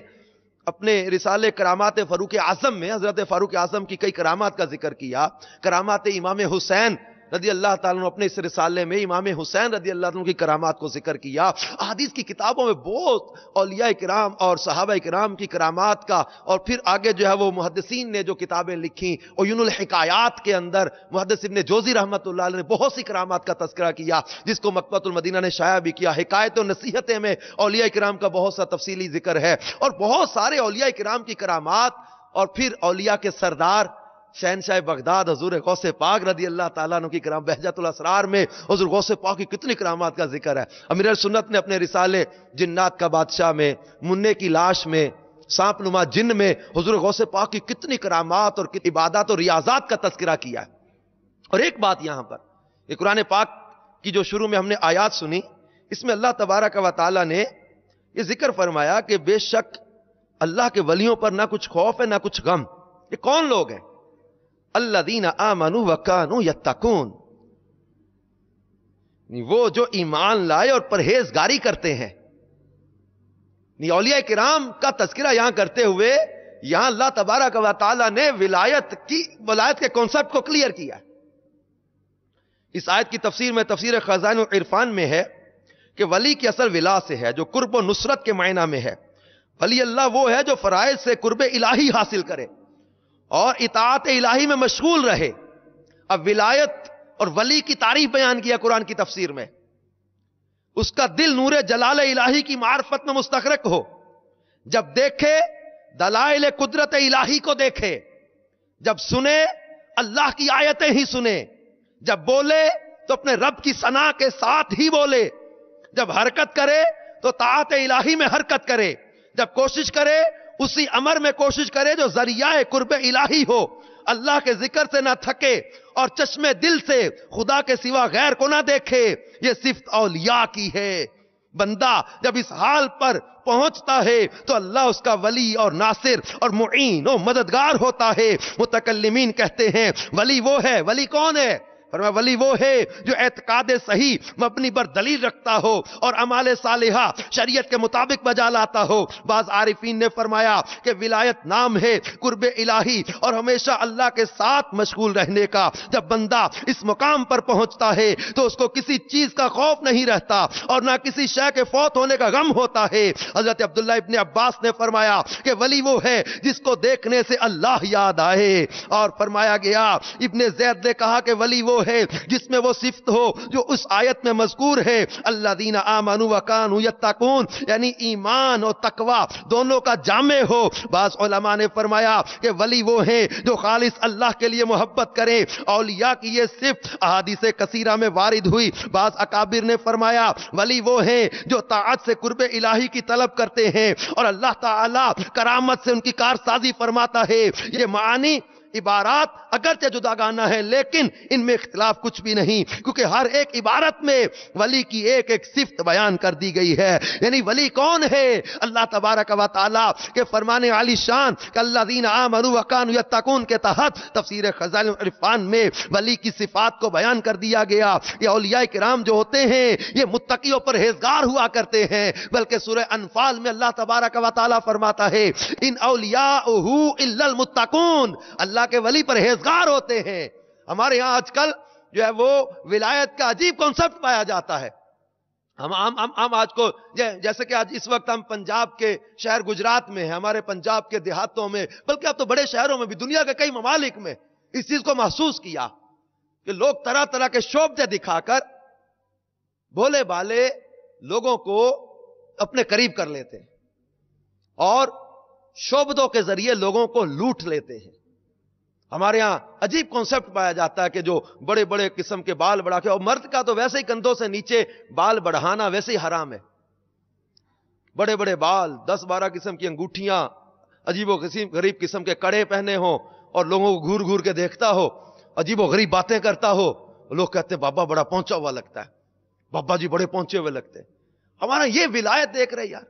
اپنے رسالے کرامات فاروق اعظم میں حضرت فاروق اعظم کی کئی کرامات کا ذکر کیا. کرامات امام حسین رضی اللہ تعالیٰ عنہ، اپنے اس رسالے میں امام حسین رضی اللہ عنہ کی کرامات کو ذکر کیا. احادیث کی کتابوں میں بہت اولیاء کرام اور صحابہ کرام کی کرامات کا، اور پھر آگے جو ہے وہ محدثین نے جو کتابیں لکھی، عیون الحکایات کے اندر محدث ابن جوزی رحمۃ اللہ علیہ نے بہت سی کرامات کا تذکرہ کیا، جس کو مکتبۃ المدینہ نے شائع بھی کیا. حکایت و نصیحتیں میں اولیاء کرام کا بہت سا تفصیلی ذکر ہے، اور بہت سارے اولیاء کرام کی کرامات. اور پھر اولیاء کے سردار شہنشاہ بغداد حضور غوث پاک رضی اللہ تعالیٰ عنہ کی کرام، بہجت الاسرار میں حضور غوث پاک کی کتنی کرامات کا ذکر ہے. امیر السنت نے اپنے رسالے جنات کا بادشاہ میں، منع کی لاش میں، سانپ نما جن میں حضور غوث پاک کی کتنی کرامات اور عبادات اور ریاضات کا تذکرہ کیا ہے. اور ایک بات یہاں پر، یہ قرآن پاک کی جو شروع میں ہم نے آیات سنی، اس میں اللہ تبارک و تعالیٰ نے یہ ذکر فرمایا کہ بے شک اللہ کے ولیوں پر نہ کچھ خوف ہے نہ کچھ غم. یہ کون لوگ ہیں؟ الذین آمنوا وکانوا یتقون، وہ جو ایمان لائے اور پرہیزگاری کرتے ہیں. اولیاء کرام کا تذکرہ یہاں کرتے ہوئے یہاں اللہ تبارک و تعالی نے ولایت کے کانسیپٹ کو کلیئر کیا. اس آیت کی تفسیر میں تفسیر خزائن العرفان میں ہے کہ ولی کی اصل ولا سے ہے، جو قرب و نصرت کے معنی میں ہے. ولی اللہ وہ ہے جو فرائض سے قرب الہی حاصل کرے اور اطاعت الہی میں مشغول رہے. اب ولایت اور ولی کی تعریف بیان کیا قرآن کی تفسیر میں. اس کا دل نور جلال الہی کی معرفت میں مستغرق ہو، جب دیکھے دلائل قدرت الہی کو دیکھے، جب سنے اللہ کی آیتیں ہی سنے، جب بولے تو اپنے رب کی ثنا کے ساتھ ہی بولے، جب حرکت کرے تو طاعت الہی میں حرکت کرے، جب کوشش کرے اسی امر میں کوشش کرے جو ذریعہ قرب الہی ہو، اللہ کے ذکر سے نہ تھکے اور چشمے دل سے خدا کے سوا غیر کو نہ دیکھے. یہ صفت اولیاء کی ہے. بندہ جب اس حال پر پہنچتا ہے تو اللہ اس کا ولی اور ناصر اور معین اور مددگار ہوتا ہے. متکلمین کہتے ہیں ولی وہ ہے. ولی کون ہے؟ فرمایا ولی وہ ہے جو اعتقاد صحیح مبنی پر دلیل رکھتا ہو اور اعمال صالحہ شریعت کے مطابق بجا لاتا ہو. بعض عارفین نے فرمایا کہ ولایت نام ہے قرب الہی اور ہمیشہ اللہ کے ساتھ مشغول رہنے کا. جب بندہ اس مقام پر پہنچتا ہے تو اس کو کسی چیز کا خوف نہیں رہتا اور نہ کسی شے کے فوت ہونے کا غم ہوتا ہے. حضرت عبداللہ ابن عباس نے فرمایا کہ ولی وہ ہے جس کو دیکھنے سے اللہ یاد آئے. اور فرمایا گیا ابن زید نے کہا کہ ولی وہ ہے جس میں وہ صفت ہو جو اس آیت میں مذکور ہے، الذین آمنوا وکانوا یتقون، یعنی ایمان اور تقوی دونوں کا جامع ہو. بعض علماء نے فرمایا کہ ولی وہ ہیں جو خالص اللہ کے لیے محبت کرے. اولیاء کی یہ صفت احادیث کثیرہ میں وارد ہوئی. بعض اکابر نے فرمایا ولی وہ ہیں جو طاعت سے قرب الہی کی طلب کرتے ہیں اور اللہ تعالی کرامت سے ان کی کارسازی فرماتا ہے. یہ معانی عبارات اگرچہ جداگانہ ہے لیکن ان میں اختلاف کچھ بھی نہیں، کیونکہ ہر ایک عبارت میں ولی کی ایک ایک صفت بیان کر دی گئی ہے. یعنی ولی کون ہے؟ اللہ تبارک و تعالی کے فرمان عالی شان کہ الذین آمنوا وکانوا یتقون کے تحت تفسیر خزائن العرفان میں ولی کی صفات کو بیان کر دیا گیا. یہ اولیاء کرام جو ہوتے ہیں یہ متقی و پرہیزگار ہوا کرتے ہیں. بلکہ سورہ انفال میں اللہ تبارک و تعالی فرماتا ہے ان اولیاءہ الا المتقون، اللہ کے ولی پرہیزگار ہوتے ہیں. ہمارے یہاں آج کل جو ہے وہ ولایت کا عجیب کنسپٹ پایا جاتا ہے. ہم آج کو جیسے کہ آج اس وقت ہم پنجاب کے شہر گجرات میں ہیں، ہمارے پنجاب کے دیہاتوں میں، بلکہ اب تو بڑے شہروں میں بھی، دنیا کے کئی ممالک میں اس چیز کو محسوس کیا کہ لوگ طرح طرح کے شعبے دکھا کر بھولے بالے لوگوں کو اپنے قریب کر لیتے ہیں اور شعبدوں کے ذریعے لوگوں کو لوٹ لیتے ہیں. ہمارے ہاں عجیب کانسیپٹ پایا جاتا ہے کہ جو بڑے بڑے قسم کے بال بڑھا کے، اور مرد کا تو ویسے ہی کندھوں سے نیچے بال بڑھانا ویسے ہی حرام ہے. بڑے بڑے بال، 10-12 قسم کی انگوٹھیاں، عجیب و غریب قسم کے کڑے پہنے ہوں اور لوگوں کو گھور گھور کے دیکھتا ہو، عجیب و غریب باتیں کرتا ہو. لوگ کہتے ہیں بابا بڑا پہنچا ہوا لگتا ہے، بابا جی بڑے پہنچے ہوئے لگتے ہیں. ہمارا یہ ولایت دیکھ رہے یار.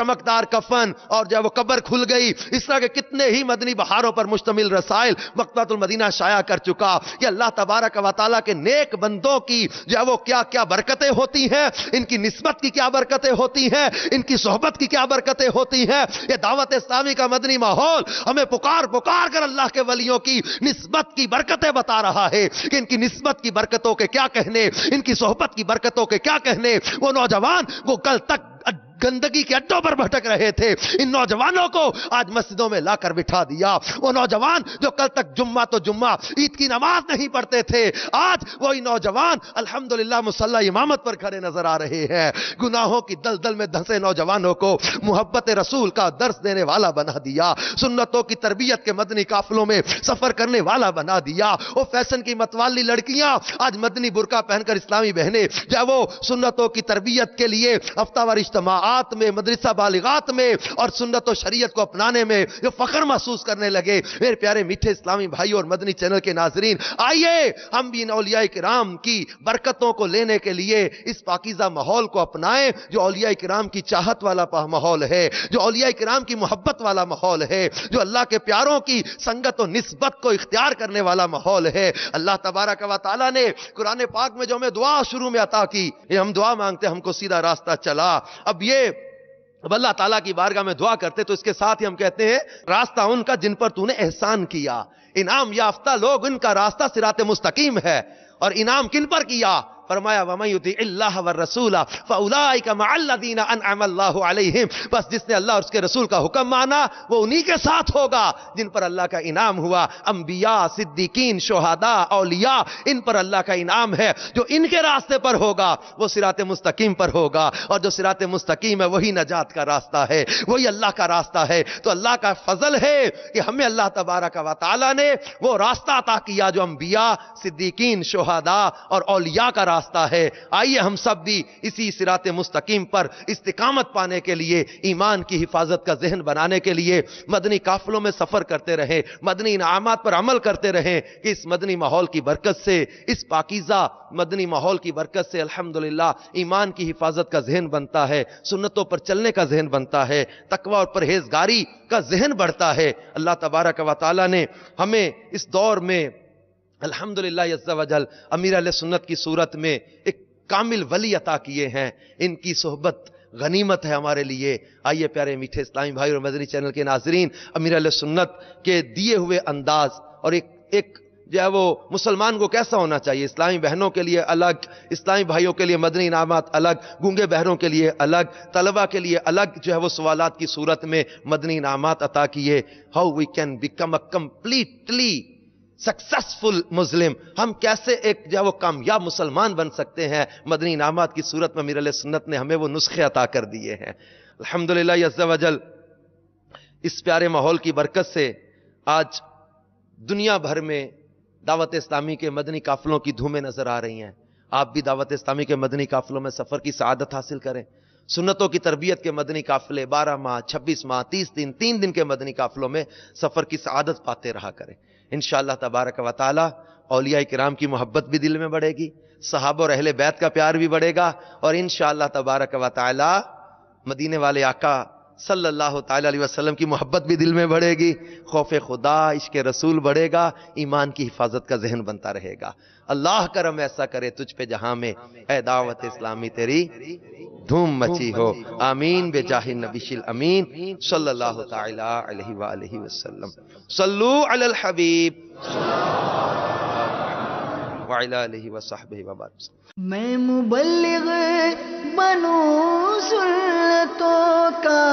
چمکدار کفن اور جو ہے وہ قبر کھل گئی، اس طرح کے کتنے ہی مدنی بہاروں پر مشتمل رسائل مکتبۃ المدینہ شائع کر چکا کہ اللہ تبارک و تعالیٰ کے نیک بندوں کی جو ہے وہ کیا کیا برکتیں ہوتی ہیں، ان کی نسبت کی کیا برکتیں ہوتی ہیں، ان کی صحبت کی کیا برکتیں ہوتی ہیں۔ یہ دعوت اسلامی کا مدنی ماحول ہمیں پکار کر اللہ کے ولیوں کی نسبت کی برکتیں بتا رہا ہے کہ ان کی نسبت کی برکتوں کے کیا کہنے، ان کی صحبت کی برکتوں کے کیا کہنے۔ وہ نوجوان وہ کل تک گندگی کے اڈوں پر بھٹک رہے تھے، ان نوجوانوں کو آج مسجدوں میں لا کر بٹھا دیا۔ وہ نوجوان جو کل تک جمعہ تو جمعہ عید کی نماز نہیں پڑھتے تھے، آج وہی نوجوان الحمدللہ مصلی امامت پر کھڑے نظر آ رہے ہیں۔ گناہوں کی دلدل میں دھنسے نوجوانوں کو محبت رسول کا درس دینے والا بنا دیا، سنتوں کی تربیت کے مدنی قافلوں میں سفر کرنے والا بنا دیا۔ وہ فیشن کی متوالی لڑکیاں آج مدنی برقع پہن کر اسلامی بہنیں جب وہ سنتوں کی تربیت کے لیے ہفتہ وار اجتماعات میں، مدرسہ بالغات میں اور سنت و شریعت کو اپنانے میں جو فخر محسوس کرنے لگے۔ میرے پیارے میٹھے اسلامی بھائی اور مدنی چینل کے ناظرین، آئیے ہم بھی ان اولیاء کرام کی برکتوں کو لینے کے لیے اس پاکیزہ ماحول کو اپنائیں جو اولیاء کرام کی چاہت والا ماحول ہے، جو اولیاء کرام کی محبت والا ماحول ہے، جو اللہ کے پیاروں کی سنگت و نسبت کو اختیار کرنے والا ماحول ہے۔ اللہ تبارک و تعالیٰ نے قرآن پاک میں جو ہمیں دعا شروع میں عطا کی، یہ ہم دعا مانگتے ہم کو سیدھا راستہ چلا۔ اب اللہ تعالیٰ کی بارگاہ میں دعا کرتے تو اس کے ساتھ ہی ہم کہتے ہیں راستہ ان کا جن پر تو نے احسان کیا، انعام یافتہ لوگ ان کا راستہ صراط مستقیم ہے۔ اور انعام کن پر کیا؟ فرمایا وَمَن يُطِعِ اللَّهَ وَالرَّسُولَ فَأُولَٰئِكَ مَعَ الَّذِينَ أَنْعَمَ اللَّهُ عَلَيْهِمْ، بس جس نے اللہ اور اس کے رسول کا حکم مانا وہ انہی کے ساتھ ہوگا جن پر اللہ کا انعام ہوا۔ انبیاء، صدیقین، شہداء، اولیاء، ان پر اللہ کا انعام ہے۔ جو ان کے راستے پر ہوگا وہ صراط مستقیم پر ہوگا، اور جو صراط مستقیم ہے وہی نجات کا راستہ ہے، وہی اللہ کا راستہ ہے۔ تو اللہ کا فضل ہے کہ ہمیں اللہ تبارک و تعالیٰ نے وہ راستہ عطا کیا جو انبیاء، صدیقین، شہداء اور اولیاء کا راستہ ہے۔ آئیے ہم سب بھی اسی صراط مستقیم پر استقامت پانے کے لیے، ایمان کی حفاظت کا ذہن بنانے کے لیے مدنی قافلوں میں سفر کرتے رہیں، مدنی انعامات پر عمل کرتے رہیں کہ اس مدنی ماحول کی برکت سے، اس پاکیزہ مدنی ماحول کی برکت سے الحمدللہ ایمان کی حفاظت کا ذہن بنتا ہے، سنتوں پر چلنے کا ذہن بنتا ہے، تقوی اور پرہیزگاری کا ذہن بڑھتا ہے۔ اللہ تبارک و تعالیٰ نے ہمیں اس دور میں الحمدللہ عز و جل امیر اہل سنت کی صورت میں ایک کامل ولی عطا کیے ہیں۔ ان کی صحبت غنیمت ہے ہمارے لیے۔ آئیے پیارے میٹھے اسلامی بھائی اور مدنی چینل کے ناظرین، امیر اہل سنت کے دیے ہوئے انداز اور ایک جو ہے وہ مسلمان کو کیسا ہونا چاہیے، اسلامی بہنوں کے لیے الگ، اسلامی بھائیوں کے لیے مدنی انعامات الگ، گونگے بہروں کے لیے الگ، طلبہ کے لیے الگ جو ہے وہ سوالات کی صورت میں مدنی انعامات عطا کیے۔ How we can become a completely successful Muslim, ہم کیسے ایک جو ہے وہ کامیاب مسلمان بن سکتے ہیں، مدنی انعامات کی صورت میں امیر علیہ سنت نے ہمیں وہ نسخے عطا کر دیے ہیں۔ الحمدللہ عز و جل اس پیارے ماحول کی برکت سے آج دنیا بھر میں دعوت اسلامی کے مدنی قافلوں کی دھومیں نظر آ رہی ہیں۔ آپ بھی دعوت اسلامی کے مدنی قافلوں میں سفر کی سعادت حاصل کریں۔ سنتوں کی تربیت کے مدنی قافلے 12 ماہ، 26 ماہ، 30 دن، 3 دن کے مدنی قافلوں میں سفر کی سعادت پاتے رہا کریں۔ انشاءاللہ تبارک و تعالی اولیاء کرام کی محبت بھی دل میں بڑھے گی، صحابہ اور اہل بیت کا پیار بھی بڑھے گا، اور انشاءاللہ تبارک و تعالی مدینے والے آقا صلی اللہ تعالی علیہ وسلم کی محبت بھی دل میں بڑھے گی، خوف خدا، عشق رسول بڑھے گا، ایمان کی حفاظت کا ذہن بنتا رہے گا۔ اللہ کرم ایسا کرے تجھ پہ جہاں میں، اے دعوت اسلامی تیری دھوم مچی ہو، آمین بجاہ النبی الامین صلی اللہ تعالی علیہ وآلہ وسلم۔ صلو علی الحبیب وعلی آلہ وصحبہ وبارک۔ میں مبلغ بنوں سنتوں کا،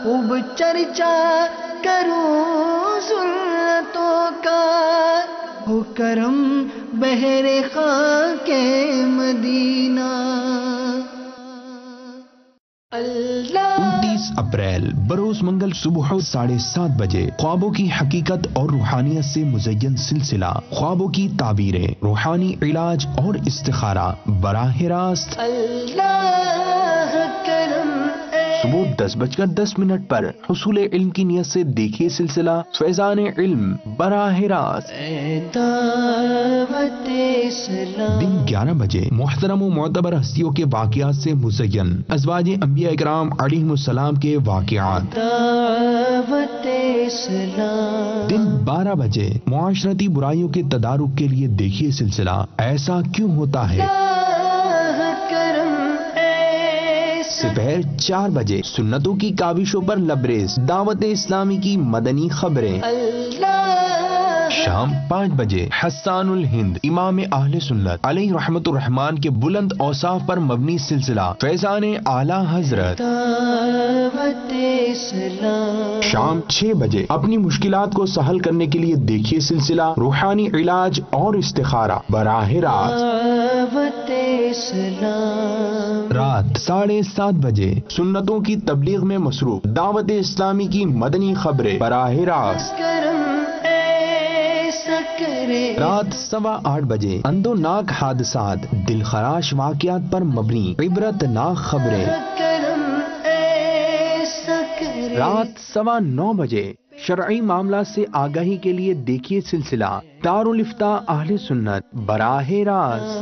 خوب چرچا کروں سنتوں کا، ہو کرم بہر خاک مدینہ۔ 29 اپریل بروز منگل صبح 7:30 بجے خوابوں کی حقیقت اور روحانیت سے مزین سلسلہ خوابوں کی تعبیریں، روحانی علاج اور استخارہ براہ راست اللہ کرم اے صبح 10:10 پر حصول علم کی نیت سے دیکھیے سلسلہ فیضان علم براہ راست۔ دعوت اسلام دن 11 بجے محترم و معتبر ہستیوں کے واقعات سے مزین ازواج انبیاء اکرام علیہم السلام کے واقعات۔ دعوت اسلام دن 12 بجے معاشرتی برائیوں کے تدارک کے لیے دیکھیے سلسلہ ایسا کیوں ہوتا ہے۔ دوپہر 4 بجے سنتوں کی کاوشوں پر لبریز دعوت اسلامی کی مدنی خبریں۔ شام 5 بجے حسان الہند امام اہل سنت علیہ رحمت الرحمن کے بلند اوصاف پر مبنی سلسلہ فیضان اعلی حضرت۔ دعوت اسلام شام 6 بجے اپنی مشکلات کو سہل کرنے کے لیے دیکھیے سلسلہ روحانی علاج اور استخارہ براہ راست۔ دعوت اسلام رات 7:30 بجے سنتوں کی تبلیغ میں مصروف دعوت اسلامی کی مدنی خبریں براہ راست۔ کرم ایسا کرے رات 8:15 بجے اندوناک حادثات دل خراش واقعات پر مبنی عبرت ناک خبریں۔ کرم ایسا کرے رات 9:15 بجے شرعی معاملات سے آگاہی کے لیے دیکھیے سلسلہ دارالافتاء اہل سنت براہ راست۔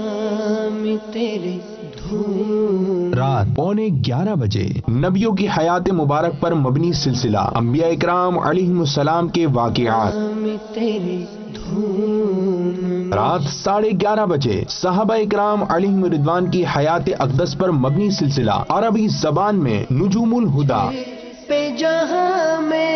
تیرے دھوم رات 11:15 بجے نبیوں کی حیات مبارک پر مبنی سلسلہ انبیاء اکرام علیہم السلام کے واقعات۔ تیرے دھوم رات 11:30 بجے صحابہ اکرام علیہم رضوان کی حیات اقدس پر مبنی سلسلہ عربی زبان میں نجوم الہدا۔ پہ جہاں میں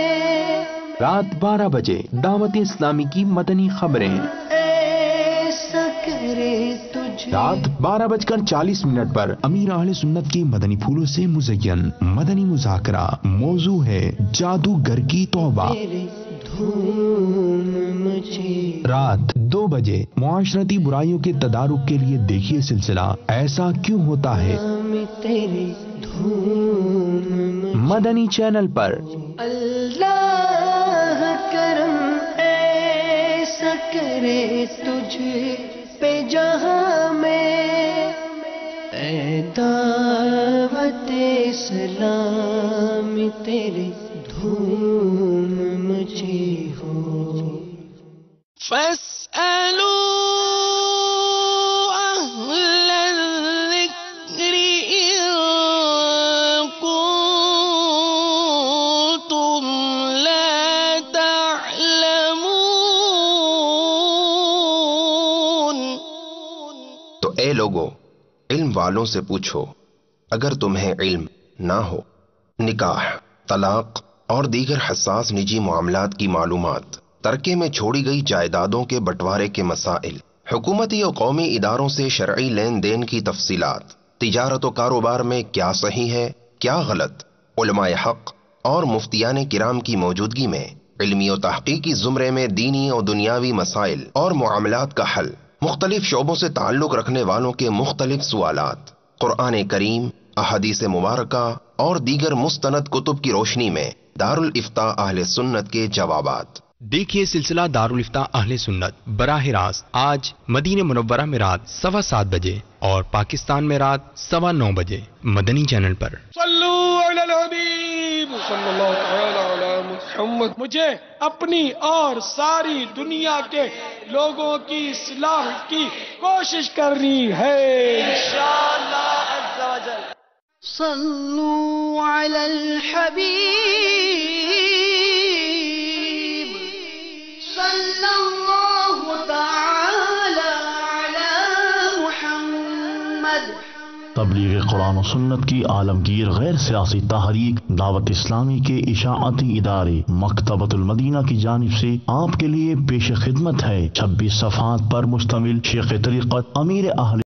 رات 12 بجے دعوت اسلامی کی مدنی خبریں۔ ایسا کرے تجھے رات 12:40 پر امیر اہل سنت کی مدنی پھولوں سے مزین مدنی مذاکرہ، موضوع ہے جادوگر کی توبہ۔ تیرے دھوم مجھے رات 2 بجے معاشرتی برائیوں کے تدارک کے لیے دیکھیے سلسلہ ایسا کیوں ہوتا ہے تیرے دھوم مدنی چینل پر۔ اللہ کرم ایسا کرے تجھے پہ جہاں میں اے دعوت اسلام تیرے دھوم مجھے ہو۔ فاسألوا أهل الذكر إن كنتم لا تعلمون۔ تو اے لوگو علم والوں سے پوچھو اگر تمہیں علم نہ ہو۔ نکاح، طلاق اور دیگر حساس نجی معاملات کی معلومات، ترکے میں چھوڑی گئی جائیدادوں کے بٹوارے کے مسائل، حکومتی و قومی اداروں سے شرعی لین دین کی تفصیلات، تجارت و کاروبار میں کیا صحیح ہے کیا غلط، علماء حق اور مفتیان کرام کی موجودگی میں علمی و تحقیقی زمرے میں دینی و دنیاوی مسائل اور معاملات کا حل، مختلف شعبوں سے تعلق رکھنے والوں کے مختلف سوالات، قرآن کریم، احادیث مبارکہ اور دیگر مستند کتب کی روشنی میں دارالافتاء اہل سنت کے جوابات۔ دیکھیے سلسلہ دارالافتاء اہل سنت براہ راست آج مدینہ منورہ میں رات 7:15 بجے اور پاکستان میں رات 9:15 بجے مدنی چینل پر۔ صلو علی الحبیب صلی اللہ تعالی علی محمد۔ مجھے اپنی اور ساری دنیا کے لوگوں کی اصلاح کی کوشش کرنی ہے انشاءاللہ عز و جل۔ صلو علی الحبیب صلی اللہ تعالی علی محمد۔ تبلیغ قرآن و سنت کی عالمگیر غیر سیاسی تحریک دعوت اسلامی کے اشاعتی ادارے مکتبۃ المدینہ کی جانب سے آپ کے لیے پیش خدمت ہے 26 صفحات پر مشتمل شیخ طریقت امیر اہل